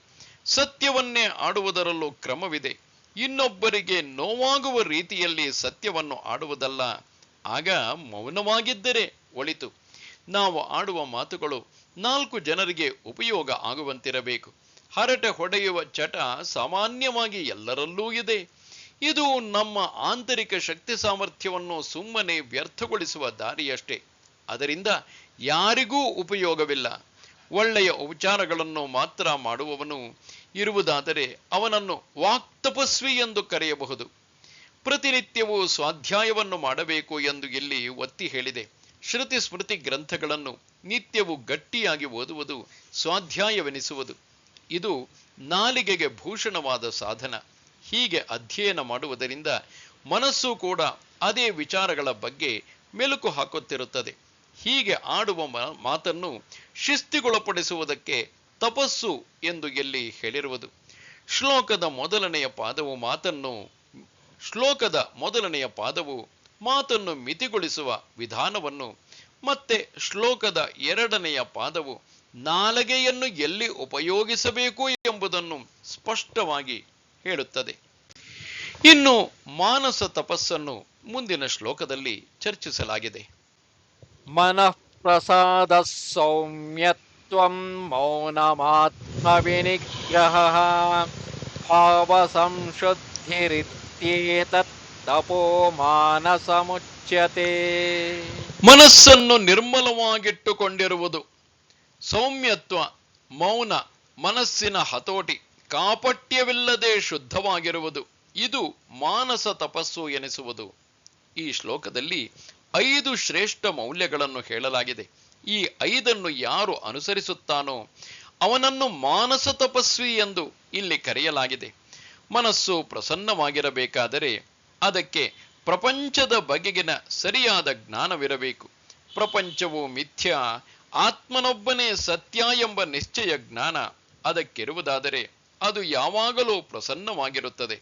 ಸತ್ಯವನ್ನೇ ಆಡುವುದರಲ್ಲೂ ಕ್ರಮವಿದೆ. ಇನ್ನೊಬ್ಬರಿಗೆ ನೋವಾಗುವ ರೀತಿಯಲ್ಲಿ ಸತ್ಯವನ್ನು ಆಡುವುದಲ್ಲ. ಆಗ ಮೌನವಾಗಿದ್ದರೆ ಒಳಿತು. ನಾವು ಆಡುವ ಮಾತುಗಳು 4 ಜನರಿಗೆ ಉಪಯೋಗ ಆಗುವಂತಿರಬೇಕು. ಹರಟೆ ಹೊಡೆಯುವ ಚಟ ಸಾಮಾನ್ಯವಾಗಿ ಎಲ್ಲರಲ್ಲೂ ಇದೆ. ಇದು ನಮ್ಮ ಆಂತರಿಕ ಶಕ್ತಿ ಸಾಮರ್ಥ್ಯವನ್ನು ಸುಮ್ಮನೆ ವ್ಯರ್ಥಗೊಳಿಸುವ ದಾರಿಯಷ್ಟೇ. ಅದರಿಂದ ಯಾರಿಗೂ ಉಪಯೋಗವಿಲ್ಲ. ಒಳ್ಳೆಯ ಉಪಚಾರಗಳನ್ನು ಮಾತ್ರ ಮಾಡುವವನು ಇರುವುದಾದರೆ ಅವನನ್ನು ವಾಕ್ತಪಸ್ವಿ ಎಂದು ಕರೆಯಬಹುದು. ಪ್ರತಿನಿತ್ಯವೂ ಸ್ವಾಧ್ಯಾಯವನ್ನು ಮಾಡಬೇಕು ಎಂದು ಇಲ್ಲಿ ಒತ್ತಿ ಹೇಳಿದೆ. ಶ್ರುತಿ ಸ್ಮೃತಿ ಗ್ರಂಥಗಳನ್ನು ನಿತ್ಯವೂ ಗಟ್ಟಿಯಾಗಿ ಓದುವುದು ಸ್ವಾಧ್ಯಾಯವೆನಿಸುವುದು. ಇದು ನಾಲಿಗೆಗೆ ಭೂಷಣವಾದ ಸಾಧನ. ಹೀಗೆ ಅಧ್ಯಯನ ಮಾಡುವುದರಿಂದ ಮನಸ್ಸು ಕೂಡ ಅದೇ ವಿಚಾರಗಳ ಬಗ್ಗೆ ಮೆಲುಕು ಹಾಕುತ್ತಿರುತ್ತದೆ. ಹೀಗೆ ಆಡುವ ಮಾತನ್ನು ಶಿಸ್ತಿಗೊಳಪಡಿಸುವುದಕ್ಕೆ ತಪಸ್ಸು ಎಂದು ಎಲ್ಲಿ ಹೇಳಿರುವುದು. ಶ್ಲೋಕದ ಮೊದಲನೆಯ ಮಾತನ್ನು ಮಿತಿಗೊಳಿಸುವ ವಿಧಾನವನ್ನು, ಮತ್ತೆ ಶ್ಲೋಕದ 2ನೆಯ ಪಾದವು ನಾಲಿಗೆಯನ್ನು ಎಲ್ಲಿ ಉಪಯೋಗಿಸಬೇಕು ಎಂಬುದನ್ನು ಸ್ಪಷ್ಟವಾಗಿ ಹೇಳುತ್ತದೆ. ಇನ್ನು ಮಾನಸ ತಪಸ್ಸನ್ನು ಮುಂದಿನ ಶ್ಲೋಕದಲ್ಲಿ ಚರ್ಚಿಸಲಾಗಿದೆ. ಮನಃ ಪ್ರಸಾದ ಸೌಮ್ಯತ್ವಂ ಮೌನಮಾತ್ಮ ವಿನಿಗ್ರಹಃ ಭಾವ ಸಂಶುದ್ಧಿರಿತ್ಯೇತತ್ ತಪೋ ಮಾನಸಮುಚ್ಯತೆ. ಮನಸ್ಸನ್ನು ನಿರ್ಮಲವಾಗಿಟ್ಟುಕೊಂಡಿರುವುದು, ಸೌಮ್ಯತ್ವ, ಮೌನ, ಮನಸ್ಸಿನ ಹತೋಟಿ, ಕಾಪಟ್ಯವಿಲ್ಲದೆ ಶುದ್ಧವಾಗಿರುವುದು, ಇದು ಮಾನಸ ತಪಸ್ಸು ಎನಿಸುವುದು. ಈ ಶ್ಲೋಕದಲ್ಲಿ 5 ಶ್ರೇಷ್ಠ ಮೌಲ್ಯಗಳನ್ನು ಹೇಳಲಾಗಿದೆ. ಈ 5 ಯಾರು ಅನುಸರಿಸುತ್ತಾನೋ ಅವನನ್ನು ಮಾನಸ ತಪಸ್ವಿ ಎಂದು ಇಲ್ಲಿ ಕರೆಯಲಾಗಿದೆ. ಮನಸ್ಸು ಪ್ರಸನ್ನವಾಗಿರಬೇಕಾದರೆ ಅದಕ್ಕೆ ಪ್ರಪಂಚದ ಬಗೆಗಿನ ಸರಿಯಾದ ಜ್ಞಾನವಿರಬೇಕು. ಪ್ರಪಂಚವು ಮಿಥ್ಯ, ಆತ್ಮನೊಬ್ಬನೇ ಸತ್ಯ ಎಂಬ ನಿಶ್ಚಯ ಜ್ಞಾನ ಅದಕ್ಕಿರುವುದಾದರೆ ಅದು ಯಾವಾಗಲೂ ಪ್ರಸನ್ನವಾಗಿರುತ್ತದೆ.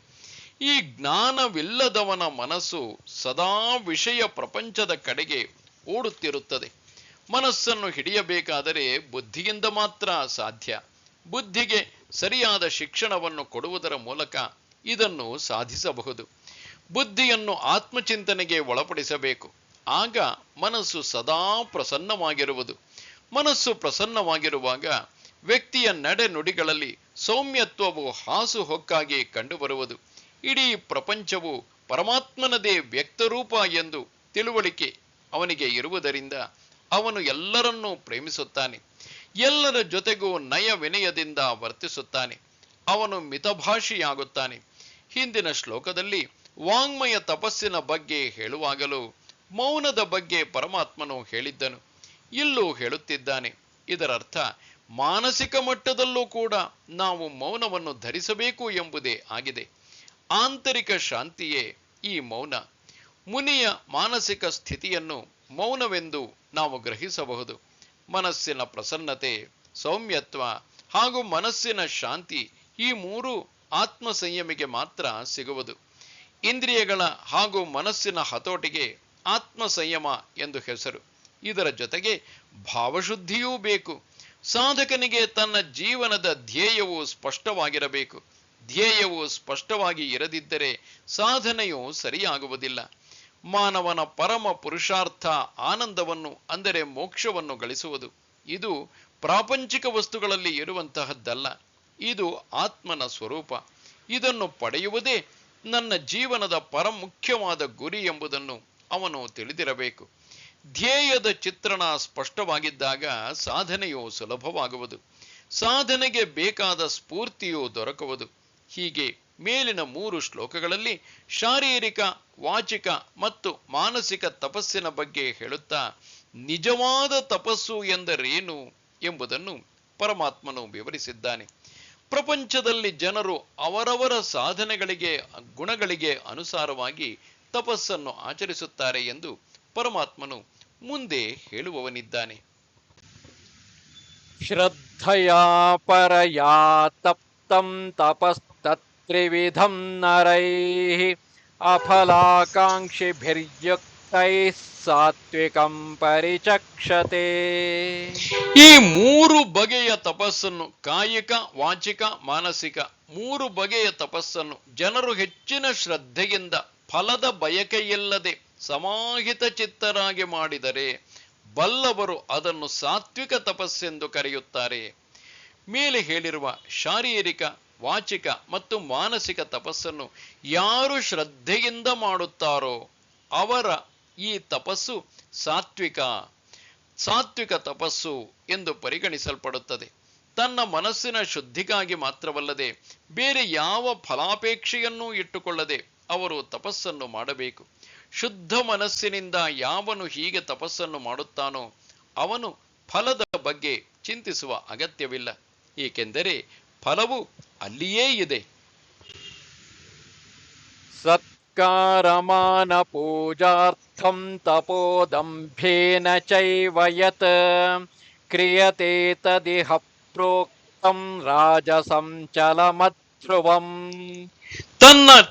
ಈ ಜ್ಞಾನವಿಲ್ಲದವನ ಮನಸ್ಸು ಸದಾ ವಿಷಯ ಪ್ರಪಂಚದ ಕಡೆಗೆ ಓಡುತ್ತಿರುತ್ತದೆ. ಮನಸ್ಸನ್ನು ಹಿಡಿಯಬೇಕಾದರೆ ಬುದ್ಧಿಯಿಂದ ಮಾತ್ರ ಸಾಧ್ಯ. ಬುದ್ಧಿಗೆ ಸರಿಯಾದ ಶಿಕ್ಷಣವನ್ನು ಕೊಡುವುದರ ಮೂಲಕ ಇದನ್ನು ಸಾಧಿಸಬಹುದು. ಬುದ್ಧಿಯನ್ನು ಆತ್ಮಚಿಂತನೆಗೆ ಒಳಪಡಿಸಬೇಕು. ಆಗ ಮನಸ್ಸು ಸದಾ ಪ್ರಸನ್ನವಾಗಿರುವುದು. ಮನಸ್ಸು ಪ್ರಸನ್ನವಾಗಿರುವಾಗ ವ್ಯಕ್ತಿಯ ನಡೆ ನುಡಿಗಳಲ್ಲಿ ಸೌಮ್ಯತ್ವವು ಹಾಸುಹೊಕ್ಕಾಗಿ ಕಂಡುಬರುವುದು. ಇಡೀ ಪ್ರಪಂಚವು ಪರಮಾತ್ಮನದೇ ವ್ಯಕ್ತರೂಪ ಎಂದು ತಿಳುವಳಿಕೆ ಅವನಿಗೆ ಇರುವುದರಿಂದ ಅವನು ಎಲ್ಲರನ್ನೂ ಪ್ರೇಮಿಸುತ್ತಾನೆ. ಎಲ್ಲರ ಜೊತೆಗೂ ನಯ ವಿನಯದಿಂದ ವರ್ತಿಸುತ್ತಾನೆ. ಅವನು ಮಿತಭಾಷಿಯಾಗುತ್ತಾನೆ. ಹಿಂದಿನ ಶ್ಲೋಕದಲ್ಲಿ ವಾಂಗ್ಮಯ ತಪಸ್ಸಿನ ಬಗ್ಗೆ ಹೇಳುವಾಗಲೂ ಮೌನದ ಬಗ್ಗೆ ಪರಮಾತ್ಮನು ಹೇಳಿದ್ದನು. ಇಲ್ಲೂ ಹೇಳುತ್ತಿದ್ದಾನೆ. ಇದರರ್ಥ ಮಾನಸಿಕ ಮಟ್ಟದಲ್ಲೂ ಕೂಡ ನಾವು ಮೌನವನ್ನು ಧರಿಸಬೇಕು ಎಂಬುದೇ ಆಗಿದೆ. ಆಂತರಿಕ ಶಾಂತಿಯೇ ಈ ಮೌನ. ಮುನಿಯ ಮಾನಸಿಕ ಸ್ಥಿತಿಯನ್ನು ಮೌನವೆಂದು ನಾವು ಗ್ರಹಿಸಬಹುದು. ಮನಸ್ಸಿನ ಪ್ರಸನ್ನತೆ, ಸೌಮ್ಯತ್ವ ಹಾಗೂ ಮನಸ್ಸಿನ ಶಾಂತಿ ಈ 3 ಆತ್ಮ ಸಂಯಮಿಗೆ ಮಾತ್ರ ಸಿಗುವುದು. ಇಂದ್ರಿಯಗಳ ಹಾಗೂ ಮನಸ್ಸಿನ ಹತೋಟಿಗೆ ಆತ್ಮ ಸಂಯಮ ಎಂದು ಹೆಸರು. ಇದರ ಜೊತೆಗೆ ಭಾವಶುದ್ಧಿಯೂ ಬೇಕು. ಸಾಧಕನಿಗೆ ತನ್ನ ಜೀವನದ ಧ್ಯೇಯವು ಸ್ಪಷ್ಟವಾಗಿರಬೇಕು. ಧ್ಯೇಯವು ಸ್ಪಷ್ಟವಾಗಿ ಇರದಿದ್ದರೆ ಸಾಧನೆಯು ಸರಿಯಾಗುವುದಿಲ್ಲ. ಮಾನವನ ಪರಮ ಪುರುಷಾರ್ಥ ಆನಂದವನ್ನು, ಅಂದರೆ ಮೋಕ್ಷವನ್ನು ಗಳಿಸುವುದು. ಇದು ಪ್ರಾಪಂಚಿಕ ವಸ್ತುಗಳಲ್ಲಿ ಇರುವಂತಹದ್ದಲ್ಲ. ಇದು ಆತ್ಮನ ಸ್ವರೂಪ. ಇದನ್ನು ಪಡೆಯುವುದೇ ನನ್ನ ಜೀವನದ ಪರಮುಖ್ಯವಾದ ಗುರಿ ಎಂಬುದನ್ನು ಅವನು ತಿಳಿದಿರಬೇಕು. ಧ್ಯೇಯದ ಚಿತ್ರಣ ಸ್ಪಷ್ಟವಾಗಿದ್ದಾಗ ಸಾಧನೆಯು ಸುಲಭವಾಗುವುದು. ಸಾಧನೆಗೆ ಬೇಕಾದ ಸ್ಫೂರ್ತಿಯು ದೊರಕುವುದು. ಹೀಗೆ ಮೇಲಿನ 3 ಶ್ಲೋಕಗಳಲ್ಲಿ ಶಾರೀರಿಕ, ವಾಚಿಕ ಮತ್ತು ಮಾನಸಿಕ ತಪಸ್ಸಿನ ಬಗ್ಗೆ ಹೇಳುತ್ತಾ ನಿಜವಾದ ತಪಸ್ಸು ಎಂದರೇನು ಎಂಬುದನ್ನು ಪರಮಾತ್ಮನು ವಿವರಿಸಿದ್ದಾನೆ. ಪ್ರಪಂಚದಲ್ಲಿ ಜನರು ಅವರವರ ಸಾಧನೆಗಳಿಗೆ, ಗುಣಗಳಿಗೆ ಅನುಸಾರವಾಗಿ ತಪಸ್ಸನ್ನು ಆಚರಿಸುತ್ತಾರೆ ಎಂದು ಪರಮಾತ್ಮನು ಮುಂದೆ ಹೇಳುವವನಿದ್ದಾನೆ. ಶ್ರದ್ಧಯಾ ಪರಯಾ ತಪ್ತಂ ತಪಸ್ತತ್ರಿವಿಧಂ ನರೈಃ ಅಫಲಾಕಾಂಕ್ಷಿಭಿರ್ಯುಕ್ತೈಃ ಸಾತ್ವಿಕಂ ಪರಿಚಕ್ಷತೆ. ಈ 3 ಬಗೆಯ ತಪಸ್ಸನ್ನು, ಕಾಯಿಕ, ವಾಚಿಕ, ಮಾನಸಿಕ 3 ಬಗೆಯ ತಪಸ್ಸನ್ನು ಜನರು ಹೆಚ್ಚಿನ ಶ್ರದ್ಧೆಯಿಂದ, ಫಲದ ಬಯಕೆಯಿಲ್ಲದೆ ಸಮಾಹಿತ ಚಿತ್ತರಾಗಿ ಮಾಡಿದರೆ ಬಲ್ಲವರು ಅದನ್ನು ಸಾತ್ವಿಕ ತಪಸ್ಸೆಂದು ಕರೆಯುತ್ತಾರೆ. ಮೇಲೆ ಹೇಳಿರುವ ಶಾರೀರಿಕ, ವಾಚಿಕ ಮತ್ತು ಮಾನಸಿಕ ತಪಸ್ಸನ್ನು ಯಾರು ಶ್ರದ್ಧೆಯಿಂದ ಮಾಡುತ್ತಾರೋ ಅವರ ಈ ತಪಸ್ಸು ಸಾತ್ವಿಕ ತಪಸ್ಸು ಎಂದು ಪರಿಗಣಿಸಲ್ಪಡುತ್ತದೆ. ತನ್ನ ಮನಸ್ಸಿನ ಶುದ್ಧಿಗಾಗಿ ಮಾತ್ರವಲ್ಲದೆ ಬೇರೆ ಯಾವ ಫಲಾಪೇಕ್ಷೆಯನ್ನೂ ಇಟ್ಟುಕೊಳ್ಳದೆ ಅವರು ತಪಸ್ಸನ್ನು ಮಾಡಬೇಕು. ಶುದ್ಧ ಮನಸ್ಸಿನಿಂದ ಯಾವನು ಹೀಗೆ ತಪಸ್ಸನ್ನು ಮಾಡುತ್ತಾನೋ ಅವನು ಫಲದ ಬಗ್ಗೆ ಚಿಂತಿಸುವ ಅಗತ್ಯವಿಲ್ಲ, ಏಕೆಂದರೆ ಫಲವು ಅಲ್ಲಿಯೇ ಇದೆ. ಸತ್ಕಾರಮಾನ ಪೂಜಾರ್ಥಂ ತಪೋದಂಭೇನ ಚೈವ ಯತ್ ಕ್ರಿಯತೆ ತದಿಹ ಪ್ರೋಕ್ತಂ ರಾಜಸಂ ಚಲಮಧ್ರುವಂ.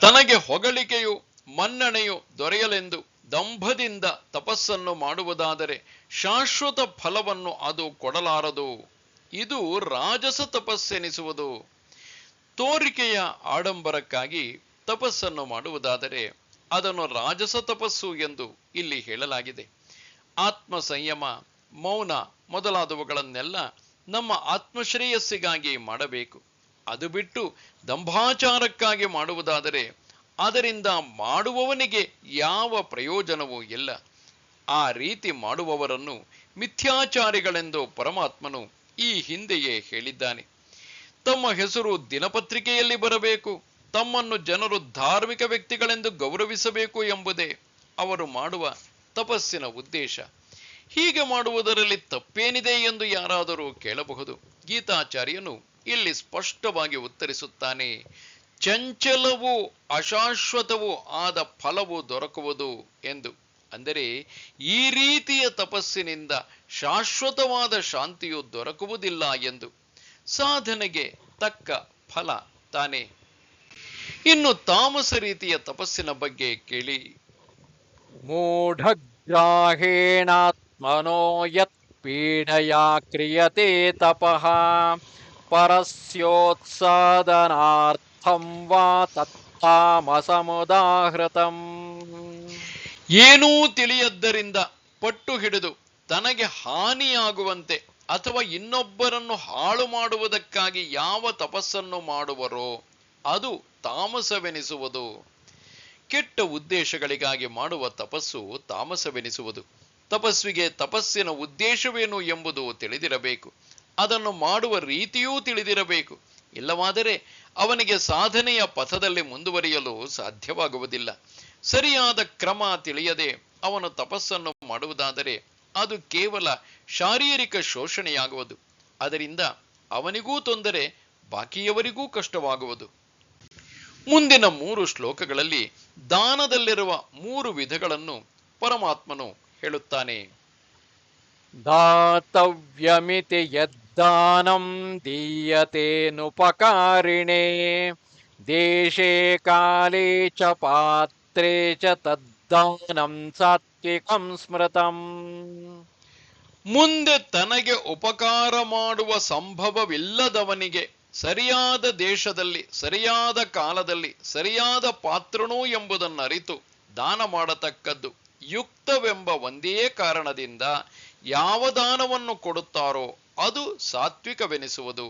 ತನಗೆ ಹೊಗಳಿಕೆಯು, ಮನ್ನಣೆಯು ದೊರೆಯಲೆಂದು ದಂಭದಿಂದ ತಪಸ್ಸನ್ನು ಮಾಡುವುದಾದರೆ ಶಾಶ್ವತ ಫಲವನ್ನು ಅದು ಕೊಡಲಾರದು. ಇದು ರಾಜಸ ತಪಸ್ಸೆನಿಸುವುದು. ತೋರಿಕೆಯ ಆಡಂಬರಕ್ಕಾಗಿ ತಪಸ್ಸನ್ನು ಮಾಡುವುದಾದರೆ ಅದನ್ನು ರಾಜಸ ತಪಸ್ಸು ಎಂದು ಇಲ್ಲಿ ಹೇಳಲಾಗಿದೆ. ಆತ್ಮ ಸಂಯಮ, ಮೌನ ಮೊದಲಾದವುಗಳನ್ನೆಲ್ಲ ನಮ್ಮ ಆತ್ಮಶ್ರೇಯಸ್ಸಿಗಾಗಿ ಮಾಡಬೇಕು. ಅದು ಬಿಟ್ಟು ದಂಭಾಚಾರಕ್ಕಾಗಿ ಮಾಡುವುದಾದರೆ ಅದರಿಂದ ಮಾಡುವವನಿಗೆ ಯಾವ ಪ್ರಯೋಜನವೂ ಇಲ್ಲ. ಆ ರೀತಿ ಮಾಡುವವರನ್ನು ಮಿಥ್ಯಾಚಾರಿಗಳೆಂದು ಪರಮಾತ್ಮನು ಈ ಹಿಂದೆಯೇ ಹೇಳಿದ್ದಾನೆ. ತಮ್ಮ ಹೆಸರು ದಿನಪತ್ರಿಕೆಯಲ್ಲಿ ಬರಬೇಕು, ತಮ್ಮನ್ನು ಜನರು ಧಾರ್ಮಿಕ ವ್ಯಕ್ತಿಗಳೆಂದು ಗೌರವಿಸಬೇಕು ಎಂಬುದೇ ಅವರು ಮಾಡುವ ತಪಸ್ಸಿನ ಉದ್ದೇಶ. ಹೀಗೆ ಮಾಡುವುದರಲ್ಲಿ ತಪ್ಪೇನಿದೆ ಎಂದು ಯಾರಾದರೂ ಕೇಳಬಹುದು. ಗೀತಾಚಾರ್ಯನು ಇಲ್ಲಿ ಸ್ಪಷ್ಟವಾಗಿ ಉತ್ತರಿಸುತ್ತಾನೆ, ಚಂಚಲವೂ ಅಶಾಶ್ವತವೂ ಆದ ಫಲವು ದೊರಕುವುದು ಎಂದು. ಅಂದರೆ ಈ ರೀತಿಯ ತಪಸ್ಸಿನಿಂದ ಶಾಶ್ವತವಾದ ಶಾಂತಿಯು ದೊರಕುವುದಿಲ್ಲ ಎಂದು. ಸಾಧನೆಗೆ ತಕ್ಕ ಫಲ ತಾನೇ. ಇನ್ನು ತಾಮಸ ರೀತಿಯ ತಪಸ್ಸಿನ ಬಗ್ಗೆ ಕೇಳಿ. ಮೂಢಗ್ರಾಹೇಣಾತ್ಮನೋ ಯತ್ ಪೀಡಯಾ ಕ್ರಿಯತೆ ತಪಃ ಪರಸ್ಯೋತ್ಸಾದನಾರ್ಥಂ ವಾ ತತ್ತಾಮಸಮುದಾಹೃತಂ. ಏನೂ ತಿಳಿಯದ್ದರಿಂದ ಪಟ್ಟು ಹಿಡಿದು ತನಗೆ ಹಾನಿಯಾಗುವಂತೆ ಅಥವಾ ಇನ್ನೊಬ್ಬರನ್ನು ಹಾಳು ಮಾಡುವುದಕ್ಕಾಗಿ ಯಾವ ತಪಸ್ಸನ್ನು ಮಾಡುವರೋ ಅದು ತಾಮಸವೆನಿಸುವುದು. ಕೆಟ್ಟ ಉದ್ದೇಶಗಳಿಗಾಗಿ ಮಾಡುವ ತಪಸ್ಸು ತಾಮಸವೆನಿಸುವುದು. ತಪಸ್ವಿಗೆ ತಪಸ್ಸಿನ ಉದ್ದೇಶವೇನು ಎಂಬುದು ತಿಳಿದಿರಬೇಕು. ಅದನ್ನು ಮಾಡುವ ರೀತಿಯೂ ತಿಳಿದಿರಬೇಕು. ಇಲ್ಲವಾದರೆ ಅವನಿಗೆ ಸಾಧನೆಯ ಪಥದಲ್ಲಿ ಮುಂದುವರಿಯಲು ಸಾಧ್ಯವಾಗುವುದಿಲ್ಲ. ಸರಿಯಾದ ಕ್ರಮ ತಿಳಿಯದೆ ಅವನು ತಪಸ್ಸನ್ನು ಮಾಡುವುದಾದರೆ ಅದು ಕೇವಲ ಶಾರೀರಿಕ ಶೋಷಣೆಯಾಗುವುದು. ಅದರಿಂದ ಅವನಿಗೂ ತೊಂದರೆ, ಬಾಕಿಯವರಿಗೂ ಕಷ್ಟವಾಗುವುದು. ಮುಂದಿನ 3 ಶ್ಲೋಕಗಳಲ್ಲಿ ದಾನದಲ್ಲಿರುವ 3 ವಿಧಗಳನ್ನು ಪರಮಾತ್ಮನು ಹೇಳುತ್ತಾನೆ. ದಾತವ್ಯಮಿತಿ ಯದ್ದಾನಂ ದೀಯತೇನುಪಕಾರಿಣೇ ದೇಶೇ ಕಾಲೇ ಚ ಪಾತ್ರೇ ಚ ತದ್ದಾನಂ ಸಾತ್ವಿಕಂ ಸ್ಮೃತಂ. ಮುಂದೆ ತನಗೆ ಉಪಕಾರ ಮಾಡುವ ಸಂಭವವಿಲ್ಲದವನಿಗೆ ಸರಿಯಾದ ದೇಶದಲ್ಲಿ, ಸರಿಯಾದ ಕಾಲದಲ್ಲಿ, ಸರಿಯಾದ ಪಾತ್ರನೂ ಎಂಬುದನ್ನರಿತು ದಾನ ಮಾಡತಕ್ಕದ್ದು. ಯುಕ್ತವೆಂಬ ಒಂದೇ ಕಾರಣದಿಂದ ಯಾವ ದಾನವನ್ನು ಕೊಡುತ್ತಾರೋ ಅದು ಸಾತ್ವಿಕವೆನಿಸುವುದು.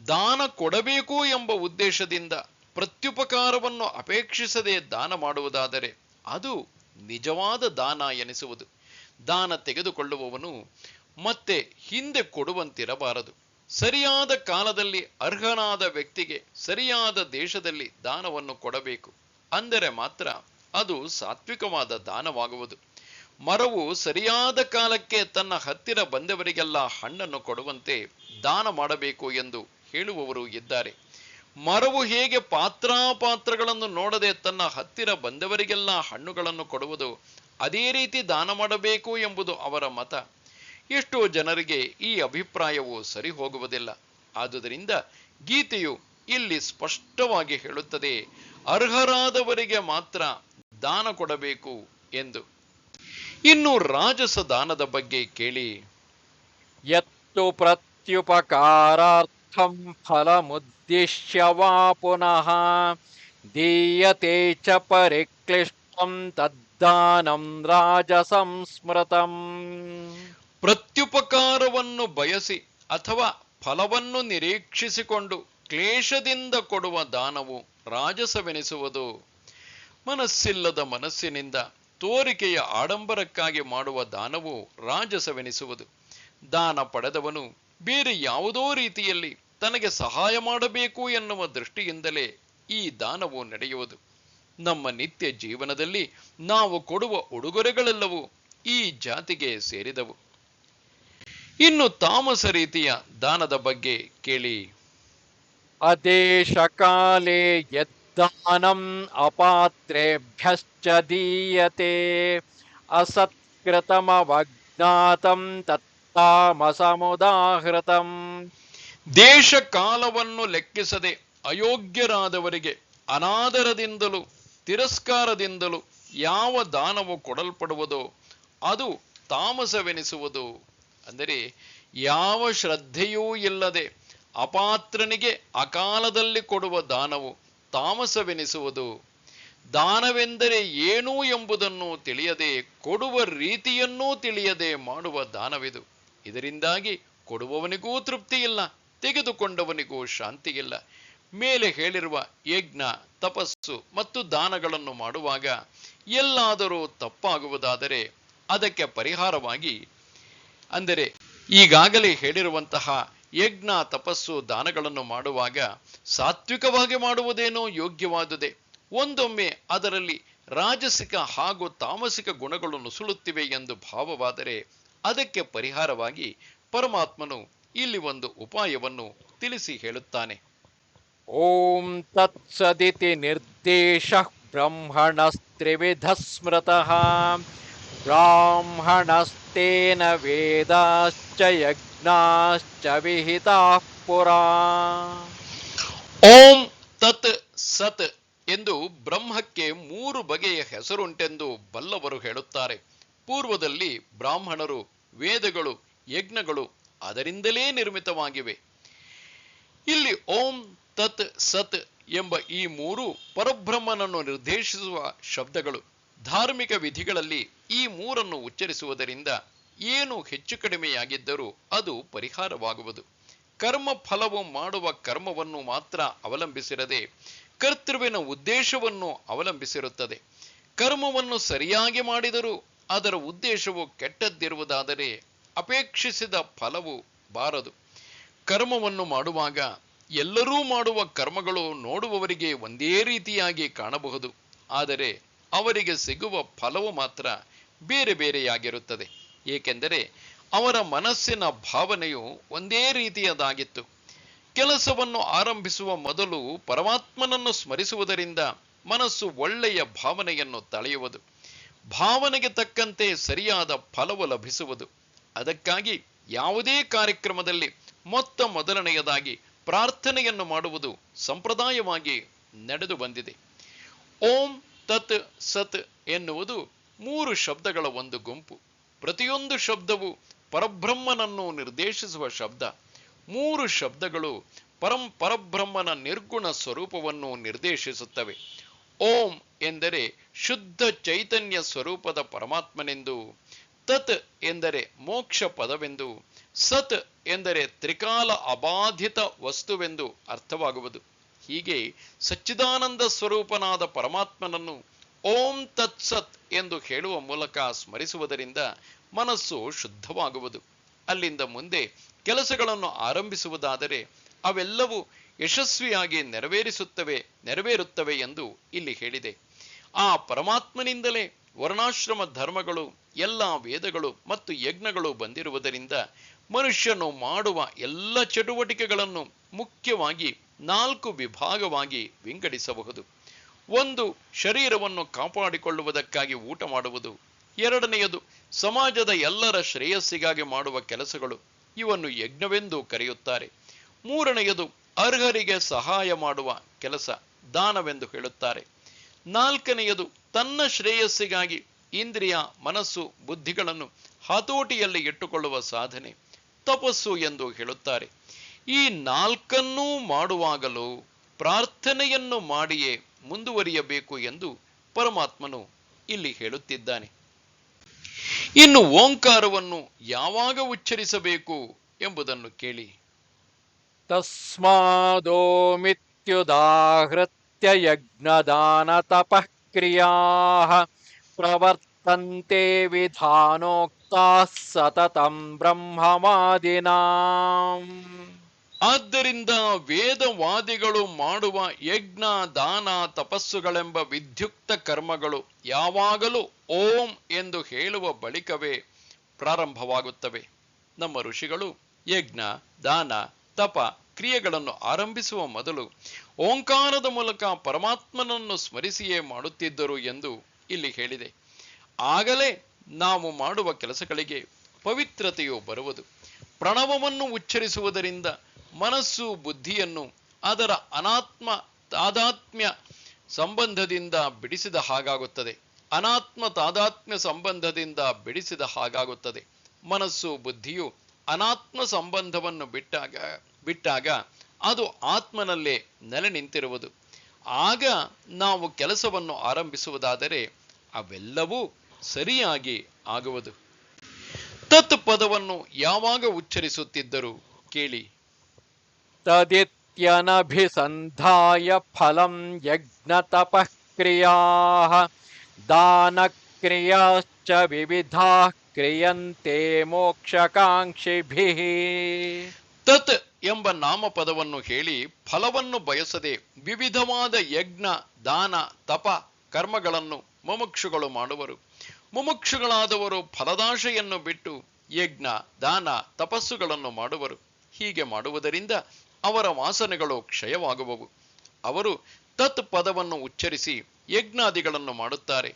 ದಾನ ಕೊಡಬೇಕು ಎಂಬ ಉದ್ದೇಶದಿಂದ ಪ್ರತ್ಯುಪಕಾರವನ್ನು ಅಪೇಕ್ಷಿಸದೆ ದಾನ ಮಾಡುವುದಾದರೆ ಅದು ನಿಜವಾದ ದಾನ ಎನಿಸುವುದು. ದಾನ ತೆಗೆದುಕೊಳ್ಳುವವನು ಮತ್ತೆ ಹಿಂದೆ ಕೊಡುವಂತಿರಬಾರದು. ಸರಿಯಾದ ಕಾಲದಲ್ಲಿ ಅರ್ಹನಾದ ವ್ಯಕ್ತಿಗೆ ಸರಿಯಾದ ದೇಶದಲ್ಲಿ ದಾನವನ್ನು ಕೊಡಬೇಕು. ಅಂದರೆ ಮಾತ್ರ ಅದು ಸಾತ್ವಿಕವಾದ ದಾನವಾಗುವುದು. ಮರವು ಸರಿಯಾದ ಕಾಲಕ್ಕೆ ತನ್ನ ಹತ್ತಿರ ಬಂದವರಿಗೆಲ್ಲ ಹಣ್ಣನ್ನು ಕೊಡುವಂತೆ ದಾನ ಮಾಡಬೇಕು ಎಂದು ಹೇಳುವವರು ಇದ್ದಾರೆ. ಮರವು ಹೇಗೆ ಪಾತ್ರಾಪಾತ್ರಗಳನ್ನು ನೋಡದೆ ತನ್ನ ಹತ್ತಿರ ಬಂದವರಿಗೆಲ್ಲ ಹಣ್ಣುಗಳನ್ನು ಕೊಡುವುದು, ಅದೇ ರೀತಿ ದಾನ ಮಾಡಬೇಕು ಎಂಬುದು ಅವರ ಮತ. ಎಷ್ಟೋ ಜನರಿಗೆ ಈ ಅಭಿಪ್ರಾಯವು ಸರಿ ಹೋಗುವುದಿಲ್ಲ. ಆದುದರಿಂದ ಗೀತೆಯು ಇಲ್ಲಿ ಸ್ಪಷ್ಟವಾಗಿ ಹೇಳುತ್ತದೆ, ಅರ್ಹರಾದವರಿಗೆ ಮಾತ್ರ ದಾನ ಕೊಡಬೇಕು ಎಂದು. ಇನ್ನು ರಾಜಸ ದಾನದ ಬಗ್ಗೆ ಕೇಳಿ. ಯತ್ತು ಪ್ರತ್ಯುಪಕಾರಾರ್ಥಂ ಫಲಮುದ್ದಿಶ್ಯ ವಾ ಪುನಃ ದೀಯತೆ ಚ ಪರಿಕ್ಲಿಷ್ಟಂ ತದ್ದಾನಂ ರಾಜಸಂ ಸ್ಮೃತಂ. ಪ್ರತ್ಯುಪಕಾರವನ್ನು ಬಯಸಿ ಅಥವಾ ಫಲವನ್ನು ನಿರೀಕ್ಷಿಸಿಕೊಂಡು ಕ್ಲೇಶದಿಂದ ಕೊಡುವ ದಾನವು ರಾಜಸವೆನಿಸುವುದು. ಮನಸ್ಸಿಲ್ಲದ ಮನಸ್ಸಿನಿಂದ ತೋರಿಕೆಯ ಆಡಂಬರಕ್ಕಾಗಿ ಮಾಡುವ ದಾನವು ರಾಜಸವೆನಿಸುವುದು. ದಾನ ಪಡೆದವನು ಬೇರೆ ಯಾವುದೋ ರೀತಿಯಲ್ಲಿ ತನಗೆ ಸಹಾಯ ಮಾಡಬೇಕು ಎನ್ನುವ ದೃಷ್ಟಿಯಿಂದಲೇ ಈ ದಾನವು ನಡೆಯುವುದು. ನಮ್ಮ ನಿತ್ಯ ಜೀವನದಲ್ಲಿ ನಾವು ಕೊಡುವ ಉಡುಗೊರೆಗಳೆಲ್ಲವೂ ಈ ಜಾತಿಗೆ ಸೇರಿದವು. ಇನ್ನು ತಾಮಸ ರೀತಿಯ ದಾನದ ಬಗ್ಗೆ ಕೇಳಿ. ಅದೇಶ ಕಾಲೇ ಯದ್ದಾನಂ ಅಪಾತ್ರೇಭ್ಯಶ್ಚ ದೀಯತೆ ಅಸತ್ಕೃತಮವಜ್ಞಾತಂ ತತ್ತಾಮಸಮುದಾಹೃತಂ. ದೇಶ ಕಾಲವನ್ನು ಲೆಕ್ಕಿಸದೆ ಅಯೋಗ್ಯರಾದವರಿಗೆ ಅನಾದರದಿಂದಲೂ ತಿರಸ್ಕಾರದಿಂದಲೂ ಯಾವ ದಾನವು ಕೊಡಲ್ಪಡುವುದೋ ಅದು ತಾಮಸವೆನಿಸುವುದು. ಅಂದರೆ ಯಾವ ಶ್ರದ್ಧೆಯೂ ಇಲ್ಲದೆ ಅಪಾತ್ರನಿಗೆ ಅಕಾಲದಲ್ಲಿ ಕೊಡುವ ದಾನವು ತಾಮಸವೆನಿಸುವುದು. ದಾನವೆಂದರೆ ಏನು ಎಂಬುದನ್ನು ತಿಳಿಯದೆ, ಕೊಡುವ ರೀತಿಯನ್ನೂ ತಿಳಿಯದೆ ಮಾಡುವ ದಾನವಿದು. ಇದರಿಂದಾಗಿ ಕೊಡುವವನಿಗೂ ತೃಪ್ತಿ ಇಲ್ಲ, ತೆಗೆದುಕೊಂಡವನಿಗೂ ಶಾಂತಿ ಇಲ್ಲ. ಮೇಲೆ ಹೇಳಿರುವ ಯಜ್ಞ, ತಪಸ್ಸು ಮತ್ತು ದಾನಗಳನ್ನು ಮಾಡುವಾಗ ಎಲ್ಲಾದರೂ ತಪ್ಪಾಗುವುದಾದರೆ ಅದಕ್ಕೆ ಪರಿಹಾರವಾಗಿ, ಅಂದರೆ ಈಗಾಗಲೇ ಹೇಳಿರುವಂತಹ ಯಜ್ಞ, ತಪಸ್ಸು, ದಾನಗಳನ್ನು ಮಾಡುವಾಗ ಸಾತ್ವಿಕವಾಗಿ ಮಾಡುವುದೇನೋ ಯೋಗ್ಯವಾದುದೇ. ಒಂದೊಮ್ಮೆ ಅದರಲ್ಲಿ ರಾಜಸಿಕ ಹಾಗೂ ತಾಮಸಿಕ ಗುಣಗಳು ನುಸುಳುತ್ತಿವೆ ಎಂದು ಭಾವವಾದರೆ ಅದಕ್ಕೆ ಪರಿಹಾರವಾಗಿ ಪರಮಾತ್ಮನು ಇಲ್ಲಿ ಒಂದು ಉಪಾಯವನ್ನು ತಿಳಿಸಿ ಹೇಳುತ್ತಾನೆ. ಓಂ ತತ್ಸದಿತಿ ನಿರ್ದೇಶ ಬ್ರಹ್ಮಣಸ್ತ್ರಿವಿಧ ಸ್ಮೃತಃ ಬ್ರಾಹ್ಮಣಸ್ತೇನ ವೇದಾಶ್ಚ ಯಜ್ಞಾಶ್ಚ ವಿಹಿತಾಃ ಪುರಾ. ಓಂ ತತ್ ಸತ್ ಎಂದು ಬ್ರಹ್ಮಕ್ಕೆ 3 ಬಗೆಯ ಹೆಸರುಂಟೆಂದು ಬಲ್ಲವರು ಹೇಳುತ್ತಾರೆ. ಪೂರ್ವದಲ್ಲಿ ಬ್ರಾಹ್ಮಣರು, ವೇದಗಳು, ಯಜ್ಞಗಳು ಅದರಿಂದಲೇ ನಿರ್ಮಿತವಾಗಿವೆ. ಇಲ್ಲಿ ಓಂ ತತ್ ಸತ್ ಎಂಬ ಈ 3 ಪರಬ್ರಹ್ಮನನ್ನು ನಿರ್ದೇಶಿಸುವ ಶಬ್ದಗಳು. ಧಾರ್ಮಿಕ ವಿಧಿಗಳಲ್ಲಿ ಈ 3 ಉಚ್ಚರಿಸುವುದರಿಂದ ಏನು ಹೆಚ್ಚು ಕಡಿಮೆಯಾಗಿದ್ದರೂ ಅದು ಪರಿಹಾರವಾಗುವುದು. ಕರ್ಮ ಫಲವು ಮಾಡುವ ಕರ್ಮವನ್ನು ಮಾತ್ರ ಅವಲಂಬಿಸಿರದೆ ಕರ್ತೃವಿನ ಉದ್ದೇಶವನ್ನು ಅವಲಂಬಿಸಿರುತ್ತದೆ. ಕರ್ಮವನ್ನು ಸರಿಯಾಗಿ ಮಾಡಿದರೂ ಅದರ ಉದ್ದೇಶವು ಕೆಟ್ಟದ್ದಿರುವುದಾದರೆ ಅಪೇಕ್ಷಿಸಿದ ಫಲವು ಬಾರದು. ಕರ್ಮವನ್ನು ಮಾಡುವಾಗ ಎಲ್ಲರೂ ಮಾಡುವ ಕರ್ಮಗಳು ನೋಡುವವರಿಗೆ ಒಂದೇ ರೀತಿಯಾಗಿ ಕಾಣಬಹುದು, ಆದರೆ ಅವರಿಗೆ ಸಿಗುವ ಫಲವು ಮಾತ್ರ ಬೇರೆ ಬೇರೆಯಾಗಿರುತ್ತದೆ. ಏಕೆಂದರೆ ಅವರ ಮನಸ್ಸಿನ ಭಾವನೆಯು ಒಂದೇ ರೀತಿಯದಾಗಿತ್ತು. ಕೆಲಸವನ್ನು ಆರಂಭಿಸುವ ಮೊದಲು ಪರಮಾತ್ಮನನ್ನು ಸ್ಮರಿಸುವುದರಿಂದ ಮನಸ್ಸು ಒಳ್ಳೆಯ ಭಾವನೆಯನ್ನು ತಳೆಯುವುದು. ಭಾವನೆಗೆ ತಕ್ಕಂತೆ ಸರಿಯಾದ ಫಲವು ಲಭಿಸುವುದು. ಅದಕ್ಕಾಗಿ ಯಾವುದೇ ಕಾರ್ಯಕ್ರಮದಲ್ಲಿ ಮೊದಲನೆಯದಾಗಿ ಪ್ರಾರ್ಥನೆಯನ್ನು ಮಾಡುವುದು ಸಂಪ್ರದಾಯವಾಗಿ ನಡೆದು ಬಂದಿದೆ. ಓಂ ತತ್ ಸತ್ ಎನ್ನುವುದು 3 ಶಬ್ದಗಳ ಒಂದು ಗುಂಪು. ಪ್ರತಿಯೊಂದು ಶಬ್ದವು ಪರಬ್ರಹ್ಮನನ್ನು ನಿರ್ದೇಶಿಸುವ ಶಬ್ದ. 3 ಶಬ್ದಗಳು ಪರಬ್ರಹ್ಮನ ನಿರ್ಗುಣ ಸ್ವರೂಪವನ್ನು ನಿರ್ದೇಶಿಸುತ್ತವೆ. ಓಂ ಎಂದರೆ ಶುದ್ಧ ಚೈತನ್ಯ ಸ್ವರೂಪದ ಪರಮಾತ್ಮನೆಂದು, ತತ್ ಎಂದರೆ ಮೋಕ್ಷ ಪದವೆಂದು, ಸತ್ ಎಂದರೆ ತ್ರಿಕಾಲ ಅಬಾಧಿತ ವಸ್ತುವೆಂದು ಅರ್ಥವಾಗುವುದು. ಹೀಗೆ ಸಚ್ಚಿದಾನಂದ ಸ್ವರೂಪನಾದ ಪರಮಾತ್ಮನನ್ನು ಓಂ ತತ್ಸತ್ ಎಂದು ಹೇಳುವ ಮೂಲಕ ಸ್ಮರಿಸುವುದರಿಂದ ಮನಸ್ಸು ಶುದ್ಧವಾಗುವುದು. ಅಲ್ಲಿಂದ ಮುಂದೆ ಕೆಲಸಗಳನ್ನು ಆರಂಭಿಸುವುದಾದರೆ ಅವೆಲ್ಲವೂ ಯಶಸ್ವಿಯಾಗಿ ನೆರವೇರುತ್ತವೆ ಎಂದು ಇಲ್ಲಿ ಹೇಳಿದೆ. ಆ ಪರಮಾತ್ಮನಿಂದಲೇ ವರ್ಣಾಶ್ರಮ ಧರ್ಮಗಳು, ಎಲ್ಲ ವೇದಗಳು ಮತ್ತು ಯಜ್ಞಗಳು ಬಂದಿರುವುದರಿಂದ ಮನುಷ್ಯನು ಮಾಡುವ ಎಲ್ಲ ಚಟುವಟಿಕೆಗಳನ್ನು ಮುಖ್ಯವಾಗಿ 4 ವಿಭಾಗವಾಗಿ ವಿಂಗಡಿಸಬಹುದು. 1. ಶರೀರವನ್ನು ಕಾಪಾಡಿಕೊಳ್ಳುವುದಕ್ಕಾಗಿ ಊಟ ಮಾಡುವುದು. 2ನೇಯದು ಸಮಾಜದ ಎಲ್ಲರ ಶ್ರೇಯಸ್ಸಿಗಾಗಿ ಮಾಡುವ ಕೆಲಸಗಳು, ಇವನ್ನು ಯಜ್ಞವೆಂದು ಕರೆಯುತ್ತಾರೆ. 3ನೇಯದು ಅರ್ಹರಿಗೆ ಸಹಾಯ ಮಾಡುವ ಕೆಲಸ, ದಾನವೆಂದು ಹೇಳುತ್ತಾರೆ. 4ನೇಯದು ತನ್ನ ಶ್ರೇಯಸ್ಸಿಗಾಗಿ ಇಂದ್ರಿಯ, ಮನಸ್ಸು, ಬುದ್ಧಿಗಳನ್ನು ಹತೋಟಿಯಲ್ಲಿ ಇಟ್ಟುಕೊಳ್ಳುವ ಸಾಧನೆ, ತಪಸ್ಸು ಎಂದು ಹೇಳುತ್ತಾರೆ. ಈ 4ನ್ನೂ ಮಾಡುವಾಗಲೂ ಪ್ರಾರ್ಥನೆಯನ್ನು ಮಾಡಿಯೇ ಮುಂದುವರಿಯಬೇಕು ಎಂದು ಪರಮಾತ್ಮನು ಇಲ್ಲಿ ಹೇಳುತ್ತಿದ್ದಾನೆ. ಇನ್ನು ಓಂಕಾರವನ್ನು ಯಾವಾಗ ಉಚ್ಚರಿಸಬೇಕು ಎಂಬುದನ್ನು ಕೇಳಿ. ತಸ್ಮಾದೋಮಿತ್ಯುದಾಹೃತ್ಯ ಯಜ್ಞದಾನ ತಪಃ ಕ್ರಿಯಾಃ ಪ್ರವರ್ತಂತೆ ವಿಧಾನೋಕ್ತಾಃ ಸತತಂ ಬ್ರಹ್ಮವಾದಿನಾಂ. ಆದ್ದರಿಂದ ವೇದವಾದಿಗಳು ಮಾಡುವ ಯಜ್ಞ, ದಾನ, ತಪಸ್ಸುಗಳೆಂಬ ವಿಧ್ಯುಕ್ತ ಕರ್ಮಗಳು ಯಾವಾಗಲೂ ಓಂ ಎಂದು ಹೇಳುವ ಬಳಿಕವೇ ಪ್ರಾರಂಭವಾಗುತ್ತವೆ. ನಮ್ಮ ಋಷಿಗಳು ಯಜ್ಞ, ದಾನ, ತಪ ಕ್ರಿಯೆಗಳನ್ನು ಆರಂಭಿಸುವ ಮೊದಲು ಓಂಕಾರದ ಮೂಲಕ ಪರಮಾತ್ಮನನ್ನು ಸ್ಮರಿಸಿಯೇ ಮಾಡುತ್ತಿದ್ದರು ಎಂದು ಇಲ್ಲಿ ಹೇಳಿದೆ. ಆಗಲೇ ನಾವು ಮಾಡುವ ಕೆಲಸಗಳಿಗೆ ಪವಿತ್ರತೆಯು ಬರುವುದು. ಪ್ರಣವವನ್ನು ಉಚ್ಚರಿಸುವುದರಿಂದ ಮನಸ್ಸು, ಬುದ್ಧಿಯನ್ನು ಅದರ ಅನಾತ್ಮ ತಾದಾತ್ಮ್ಯ ಸಂಬಂಧದಿಂದ ಬಿಡಿಸಿದ ಹಾಗಾಗುತ್ತದೆ. ಮನಸ್ಸು, ಬುದ್ಧಿಯು ಅನಾತ್ಮ ಸಂಬಂಧವನ್ನು ಬಿಟ್ಟಾಗ ಅದು ಆತ್ಮನಲ್ಲೇ ನೆಲೆ ನಿಂತಿರುವುದು. ಆಗ ನಾವು ಕೆಲಸವನ್ನು ಆರಂಭಿಸುವುದಾದರೆ ಅವೆಲ್ಲವೂ ಸರಿಯಾಗಿ ಆಗುವುದು. ತತ್ ಪದವನ್ನು ಯಾವಾಗ ಉಚ್ಚರಿಸುತ್ತಿದ್ದರು ಕೇಳಿ. ತದಿತ್ಯನಭಿಸಂಧಾಯ ಫಲಂ ಯಜ್ಞ ತಪಃ ಕ್ರಿಯಾಃ ದಾನ ಕ್ರಿಯಾಶ್ಚ ವಿವಿಧಾಃ ಕ್ರಿಯಂತೆ ಮೋಕ್ಷಕಾಂಕ್ಷಿಭಿಃ. ತತ್ ಎಂಬ ನಾಮಪದವನ್ನು ಹೇಳಿ ಫಲವನ್ನು ಬಯಸದೆ ವಿವಿಧವಾದ ಯಜ್ಞ, ದಾನ, ತಪ ಕರ್ಮಗಳನ್ನು ಮುಮುಕ್ಷುಗಳು ಮಾಡುವರು. ಮುಮುಕ್ಷುಗಳಾದವರು ಫಲದಾಶೆಯನ್ನು ಬಿಟ್ಟು ಯಜ್ಞ, ದಾನ, ತಪಸ್ಸುಗಳನ್ನು ಮಾಡುವರು. ಹೀಗೆ ಮಾಡುವುದರಿಂದ ಅವರ ವಾಸನೆಗಳು ಕ್ಷಯವಾಗುವವು. ಅವರು ತತ್ ಪದವನ್ನು ಉಚ್ಚರಿಸಿ ಯಜ್ಞಾದಿಗಳನ್ನು ಮಾಡುತ್ತಾರೆ.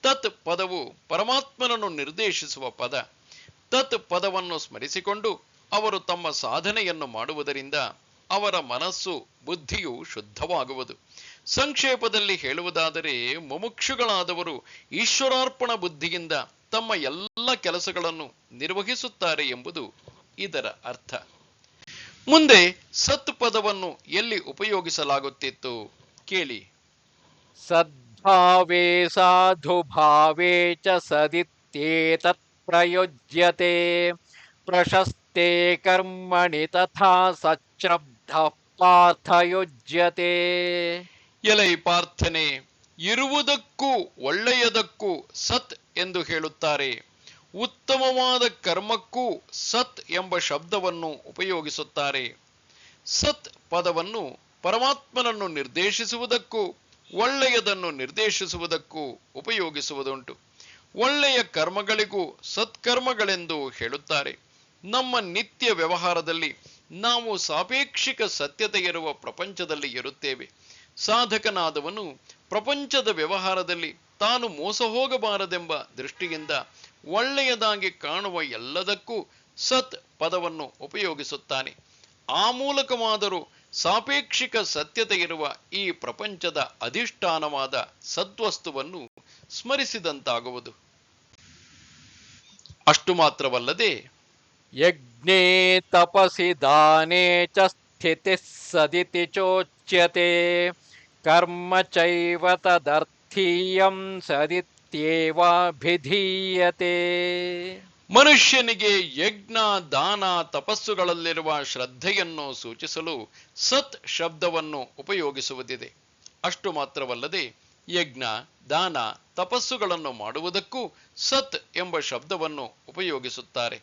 ತತ್ ಪದವು ಪರಮಾತ್ಮನನ್ನು ನಿರ್ದೇಶಿಸುವ ಪದ. ತತ್ ಪದವನ್ನು ಸ್ಮರಿಸಿಕೊಂಡು ಅವರು ತಮ್ಮ ಸಾಧನೆಯನ್ನು ಮಾಡುವುದರಿಂದ ಅವರ ಮನಸ್ಸು, ಬುದ್ಧಿಯು ಶುದ್ಧವಾಗುವುದು. ಸಂಕ್ಷೇಪದಲ್ಲಿ ಹೇಳುವುದಾದರೆ ಮುಮುಕ್ಷುಗಳಾದವರು ಈಶ್ವರಾರ್ಪಣ ಬುದ್ಧಿಯಿಂದ ತಮ್ಮ ಎಲ್ಲ ಕೆಲಸಗಳನ್ನು ನಿರ್ವಹಿಸುತ್ತಾರೆ ಎಂಬುದು ಇದರ ಅರ್ಥ. ಮುಂದೆ ಸತ್ ಪದವನ್ನು ಎಲ್ಲಿ ಉಪಯೋಗಿಸಲಾಗುತ್ತಿತ್ತು ಕೇಳಿ. ಸದ್ಭಾವೇ ಸಾಧುಭಾವೇ ಚ ಸದಿತ್ಯೇತತ್ ಪ್ರಯುಜ್ಯತೆ ಪ್ರಶಸ್ತೆ ಕರ್ಮಣಿ ತಥಾ ಸಚ್ರಬ್ಧಃ ಪಾರ್ಥಯುಜ್ಯತೆ. ಎಲೈ ಪಾರ್ಥನೆ, ಇರುವುದಕ್ಕೂ ಒಳ್ಳೆಯದಕ್ಕೂ ಸತ್ ಎಂದು ಹೇಳುತ್ತಾರೆ. ಉತ್ತಮವಾದ ಕರ್ಮಕ್ಕೂ ಸತ್ ಎಂಬ ಶಬ್ದವನ್ನು ಉಪಯೋಗಿಸುತ್ತಾರೆ. ಸತ್ ಪದವನ್ನು ಪರಮಾತ್ಮನನ್ನು ನಿರ್ದೇಶಿಸುವುದಕ್ಕೂ ಒಳ್ಳೆಯದನ್ನು ನಿರ್ದೇಶಿಸುವುದಕ್ಕೂ ಉಪಯೋಗಿಸುವುದುಂಟು. ಒಳ್ಳೆಯ ಕರ್ಮಗಳಿಗೂ ಸತ್ಕರ್ಮಗಳೆಂದು ಹೇಳುತ್ತಾರೆ. ನಮ್ಮ ನಿತ್ಯ ವ್ಯವಹಾರದಲ್ಲಿ ನಾವು ಸಾಪೇಕ್ಷಿಕ ಸತ್ಯತೆ ಇರುವ ಪ್ರಪಂಚದಲ್ಲಿ ಇರುತ್ತೇವೆ. ಸಾಧಕನಾದವನು ಪ್ರಪಂಚದ ವ್ಯವಹಾರದಲ್ಲಿ ತಾನು ಮೋಸ ಹೋಗಬಾರದೆಂಬ ದೃಷ್ಟಿಯಿಂದ ಒಳ್ಳೆಯದಾಗಿ ಕಾಣುವ ಎಲ್ಲದಕ್ಕೂ ಸತ್ ಪದವನ್ನು ಉಪಯೋಗಿಸುತ್ತಾನೆ. ಆ ಮೂಲಕವಾದರೂ ಸಾಪೇಕ್ಷಿಕ ಸತ್ಯತೆ ಇರುವ ಈ ಪ್ರಪಂಚದ ಅಧಿಷ್ಠಾನವಾದ ಸದ್ವಸ್ತುವನ್ನು ಸ್ಮರಿಸಿದಂತಾಗುವುದು. ಅಷ್ಟು ಮಾತ್ರವಲ್ಲದೆ ಯಜ್ಞೇ ತಪಸಿ ದಾನೇ ಚ ಸ್ಥಿತಿಃ ಸದಿತಿ ಚೋಚ್ಯತೆ ಕರ್ಮ ಚೈವ ತದರ್ಥೀಯಂ ಸದಿತ್ಯೇವಾಭಿಧೀಯತೆ. ಮನುಷ್ಯನಿಗೆ ಯಜ್ಞ, ದಾನ, ತಪಸ್ಸುಗಳಲ್ಲಿರುವ ಶ್ರದ್ಧೆಯನ್ನು ಸೂಚಿಸಲು ಸತ್ ಶಬ್ದವನ್ನು ಉಪಯೋಗಿಸುವುದಿದೆ. ಅಷ್ಟು ಮಾತ್ರವಲ್ಲದೆ ಯಜ್ಞ, ದಾನ, ತಪಸ್ಸುಗಳನ್ನು ಮಾಡುವುದಕ್ಕೂ ಸತ್ ಎಂಬ ಶಬ್ದವನ್ನು ಉಪಯೋಗಿಸುತ್ತಾರೆ.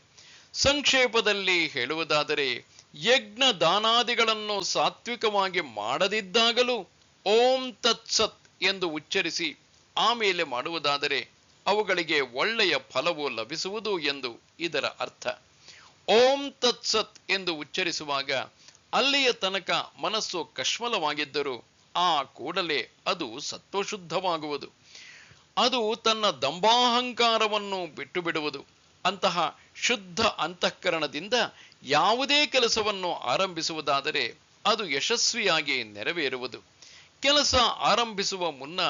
ಸಂಕ್ಷೇಪದಲ್ಲಿ ಹೇಳುವುದಾದರೆ, ಯಜ್ಞ ದಾನಾದಿಗಳನ್ನು ಸಾತ್ವಿಕವಾಗಿ ಮಾಡದಿದ್ದಾಗಲೂ ಓಂ ತತ್ಸತ್ ಎಂದು ಉಚ್ಚರಿಸಿ ಆಮೇಲೆ ಮಾಡುವುದಾದರೆ ಅವುಗಳಿಗೆ ಒಳ್ಳೆಯ ಫಲವು ಲಭಿಸುವುದು ಎಂದು ಇದರ ಅರ್ಥ. ಓಂ ತತ್ಸತ್ ಎಂದು ಉಚ್ಚರಿಸುವಾಗ ಅಲ್ಲಿಯ ತನಕ ಮನಸ್ಸು ಕಶ್ಮಲವಾಗಿದ್ದರೂ ಆ ಕೂಡಲೇ ಅದು ಸತ್ವಶುದ್ಧವಾಗುವುದು. ಅದು ತನ್ನ ದಂಭಾಹಂಕಾರವನ್ನು ಬಿಟ್ಟು ಬಿಡುವುದು. ಅಂತಹ ಶುದ್ಧ ಅಂತಃಕರಣದಿಂದ ಯಾವುದೇ ಕೆಲಸವನ್ನು ಆರಂಭಿಸುವುದಾದರೆ ಅದು ಯಶಸ್ವಿಯಾಗಿ ನೆರವೇರುವುದು. ಕೆಲಸ ಆರಂಭಿಸುವ ಮುನ್ನ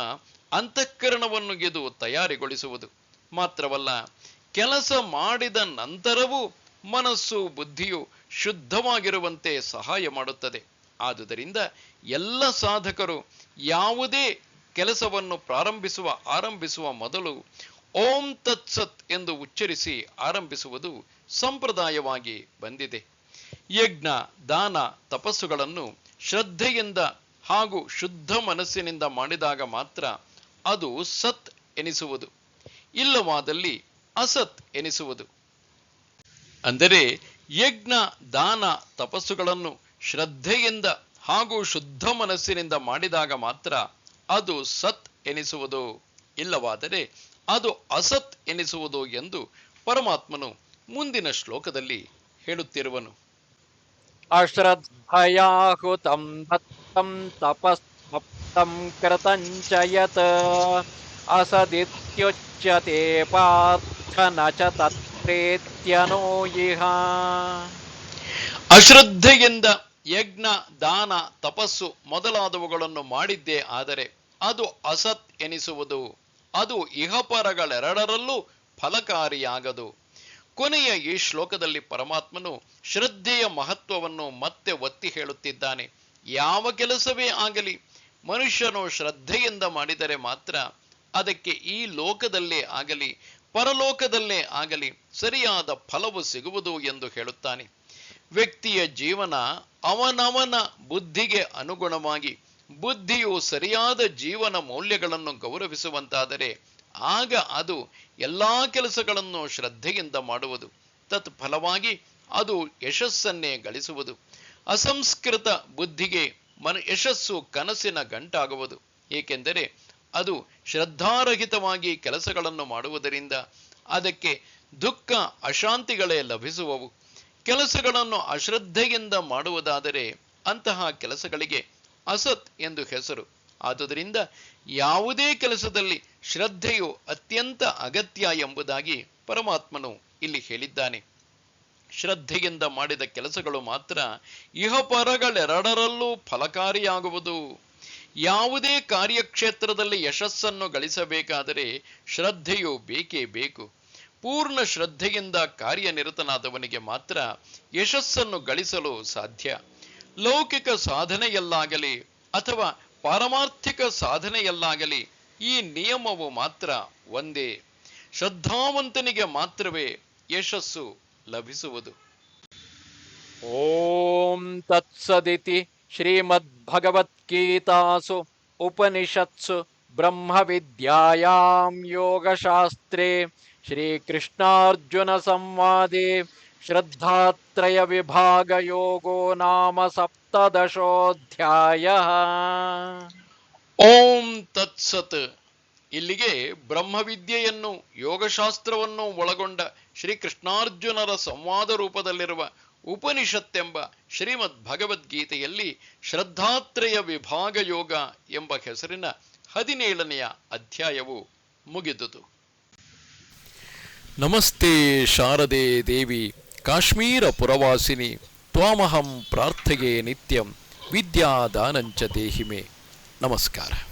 ಅಂತಃಕರಣವನ್ನು ಗೆದು ತಯಾರಿಗೊಳಿಸುವುದು ಮಾತ್ರವಲ್ಲ, ಕೆಲಸ ಮಾಡಿದ ನಂತರವೂ ಮನಸ್ಸು ಬುದ್ಧಿಯು ಶುದ್ಧವಾಗಿರುವಂತೆ ಸಹಾಯ ಮಾಡುತ್ತದೆ. ಆದುದರಿಂದ ಎಲ್ಲ ಸಾಧಕರು ಯಾವುದೇ ಕೆಲಸವನ್ನು ಆರಂಭಿಸುವ ಮೊದಲು ಓಂ ತತ್ಸತ್ ಎಂದು ಉಚ್ಚರಿಸಿ ಆರಂಭಿಸುವುದು ಸಂಪ್ರದಾಯವಾಗಿ ಬಂದಿದೆ. ಯಜ್ಞ, ದಾನ, ತಪಸ್ಸುಗಳನ್ನು ಶ್ರದ್ಧೆಯಿಂದ ಹಾಗೂ ಶುದ್ಧ ಮನಸ್ಸಿನಿಂದ ಮಾಡಿದಾಗ ಮಾತ್ರ ಅದು ಸತ್ ಎನಿಸುವುದು, ಇಲ್ಲವಾದಲ್ಲಿ ಅಸತ್ ಎನಿಸುವುದು. ಅಂದರೆ ಯಜ್ಞ, ದಾನ, ತಪಸ್ಸುಗಳನ್ನು ಶ್ರದ್ಧೆಯಿಂದ ಹಾಗೂ ಶುದ್ಧ ಮನಸ್ಸಿನಿಂದ ಮಾಡಿದಾಗ ಮಾತ್ರ ಅದು ಸತ್ ಎನಿಸುವುದು, ಇಲ್ಲವಾದರೆ ಅದು ಅಸತ್ ಎನಿಸುವುದು ಎಂದು ಪರಮಾತ್ಮನು ಮುಂದಿನ ಶ್ಲೋಕದಲ್ಲಿ ಹೇಳುತ್ತಿರುವನು. ಅಶ್ರದ್ಧಯಾಹುತಂ ದತ್ತಂ ತಪಸ್ತಪ್ತಂ ಕೃತಂಚ ಯತ್ ಅಸದಿತ್ಯುಚ್ಯತೆ ಪಾರ್ಥ ನ ಚ ತತ್ರೇತ್ಯನೋ ಇಹ. ಅಶ್ರದ್ಧೆಯಿಂದ ಯಜ್ಞ, ದಾನ, ತಪಸ್ಸು ಮೊದಲಾದವುಗಳನ್ನು ಮಾಡಿದ್ದೇ ಆದರೆ ಅದು ಅಸತ್ ಎನಿಸುವುದು. ಅದು ಇಹಪರಗಳೆರಡರಲ್ಲೂ ಫಲಕಾರಿಯಾಗದು. ಕೊನೆಯ ಈ ಶ್ಲೋಕದಲ್ಲಿ ಪರಮಾತ್ಮನು ಶ್ರದ್ಧೆಯ ಮಹತ್ವವನ್ನು ಮತ್ತೆ ಒತ್ತಿ ಹೇಳುತ್ತಿದ್ದಾನೆ. ಯಾವ ಕೆಲಸವೇ ಆಗಲಿ ಮನುಷ್ಯನು ಶ್ರದ್ಧೆಯಿಂದ ಮಾಡಿದರೆ ಮಾತ್ರ ಅದಕ್ಕೆ ಈ ಲೋಕದಲ್ಲೇ ಆಗಲಿ ಪರಲೋಕದಲ್ಲೇ ಆಗಲಿ ಸರಿಯಾದ ಫಲವು ಸಿಗುವುದು ಎಂದು ಹೇಳುತ್ತಾನೆ. ವ್ಯಕ್ತಿಯ ಜೀವನ ಅವನವನ ಬುದ್ಧಿಗೆ ಅನುಗುಣವಾಗಿ ಬುದ್ಧಿಯು ಸರಿಯಾದ ಜೀವನ ಮೌಲ್ಯಗಳನ್ನು ಗೌರವಿಸುವಂತಾದರೆ ಆಗ ಅದು ಎಲ್ಲಾ ಕೆಲಸಗಳನ್ನು ಶ್ರದ್ಧೆಯಿಂದ ಮಾಡುವುದು. ತತ್ ಫಲವಾಗಿ ಅದು ಯಶಸ್ಸನ್ನೇ ಗಳಿಸುವುದು. ಅಸಂಸ್ಕೃತ ಬುದ್ಧಿಗೆ ಯಶಸ್ಸು ಕನಸಿನ ಗಂಟಾಗುವುದು. ಏಕೆಂದರೆ ಅದು ಶ್ರದ್ಧಾರಹಿತವಾಗಿ ಕೆಲಸಗಳನ್ನು ಮಾಡುವುದರಿಂದ ಅದಕ್ಕೆ ದುಃಖ, ಅಶಾಂತಿಗಳೇ ಲಭಿಸುವವು. ಕೆಲಸಗಳನ್ನು ಅಶ್ರದ್ಧೆಯಿಂದ ಮಾಡುವುದಾದರೆ ಅಂತಹ ಕೆಲಸಗಳಿಗೆ ಅಸತ್ ಎಂದು ಹೆಸರು. ಆದುದರಿಂದ ಯಾವುದೇ ಕೆಲಸದಲ್ಲಿ ಶ್ರದ್ಧೆಯು ಅತ್ಯಂತ ಅಗತ್ಯ ಎಂಬುದಾಗಿ ಪರಮಾತ್ಮನು ಇಲ್ಲಿ ಹೇಳಿದ್ದಾನೆ. ಶ್ರದ್ಧೆಯಿಂದ ಮಾಡಿದ ಕೆಲಸಗಳು ಮಾತ್ರ ಇಹಪರಗಳೆರಡರಲ್ಲೂ ಫಲಕಾರಿಯಾಗುವುದು. ಯಾವುದೇ ಕಾರ್ಯಕ್ಷೇತ್ರದಲ್ಲಿ ಯಶಸ್ಸನ್ನು ಗಳಿಸಬೇಕಾದರೆ ಶ್ರದ್ಧೆಯು ಬೇಕೇ ಬೇಕು. ಪೂರ್ಣ ಶ್ರದ್ಧೆಯಿಂದ ಕಾರ್ಯನಿರತನಾದವನಿಗೆ ಮಾತ್ರ ಯಶಸ್ಸನ್ನು ಗಳಿಸಲು ಸಾಧ್ಯ. ಲೌಕಿಕ ಸಾಧನೆಯಲ್ಲಾಗಲಿ ಅಥವಾ ಪಾರಮಾರ್ಥಿಕ ಸಾಧನೆಯಲ್ಲಾಗಲಿ ಈ ನಿಯಮವು ಮಾತ್ರ ಒಂದೇ. ಶ್ರದ್ಧಾವಂತನಿಗೆ ಮಾತ್ರವೇ ಯಶಸ್ಸು ಲಭಿಸುವುದು. ಓಂ ತತ್ಸದಿತಿ ಶ್ರೀಮದ್ಭಗವದ್ಗೀತಾಸು ಉಪನಿಷತ್ಸು ಬ್ರಹ್ಮವಿದ್ಯಾಯಾಂ ಯೋಗಶಾಸ್ತ್ರೇ ಶ್ರೀಕೃಷ್ಣಾರ್ಜುನ ಸಂವಾದೆ ಶ್ರದ್ಧಾತ್ರಯ ವಿಭಾಗ ಯೋಗೋ ನಾಮ ಸಪ್ತದಶೋಧ್ಯಾಯಃ. ಓಂ ತತ್ಸತ್. ಇಲ್ಲಿಗೆ ಬ್ರಹ್ಮವಿದ್ಯೆಯನ್ನು ಯೋಗಶಾಸ್ತ್ರವನ್ನು ಒಳಗೊಂಡ ಶ್ರೀಕೃಷ್ಣಾರ್ಜುನರ ಸಂವಾದ ರೂಪದಲ್ಲಿರುವ ಉಪನಿಷತ್ತೆಂಬ ಶ್ರೀಮದ್ ಭಗವದ್ಗೀತೆಯಲ್ಲಿ ಶ್ರದ್ಧಾತ್ರಯ ವಿಭಾಗ ಯೋಗ ಎಂಬ ಹೆಸರಿನ 17ನೆಯ ಅಧ್ಯಾಯವು ಮುಗಿದುದು. ನಮಸ್ತೆ ಶಾರದೆ ದೇವಿ ಕಾಶ್ಮೀರ ಪುರವಾಸಿನಿ ತ್ವಾಮಹಂ ಪ್ರಾರ್ಥೆಯೇ ನಿತ್ಯಂ ವಿದ್ಯಾದಾನಂಚ ದೇಹಿಮೆ. ನಮಸ್ಕಾರ.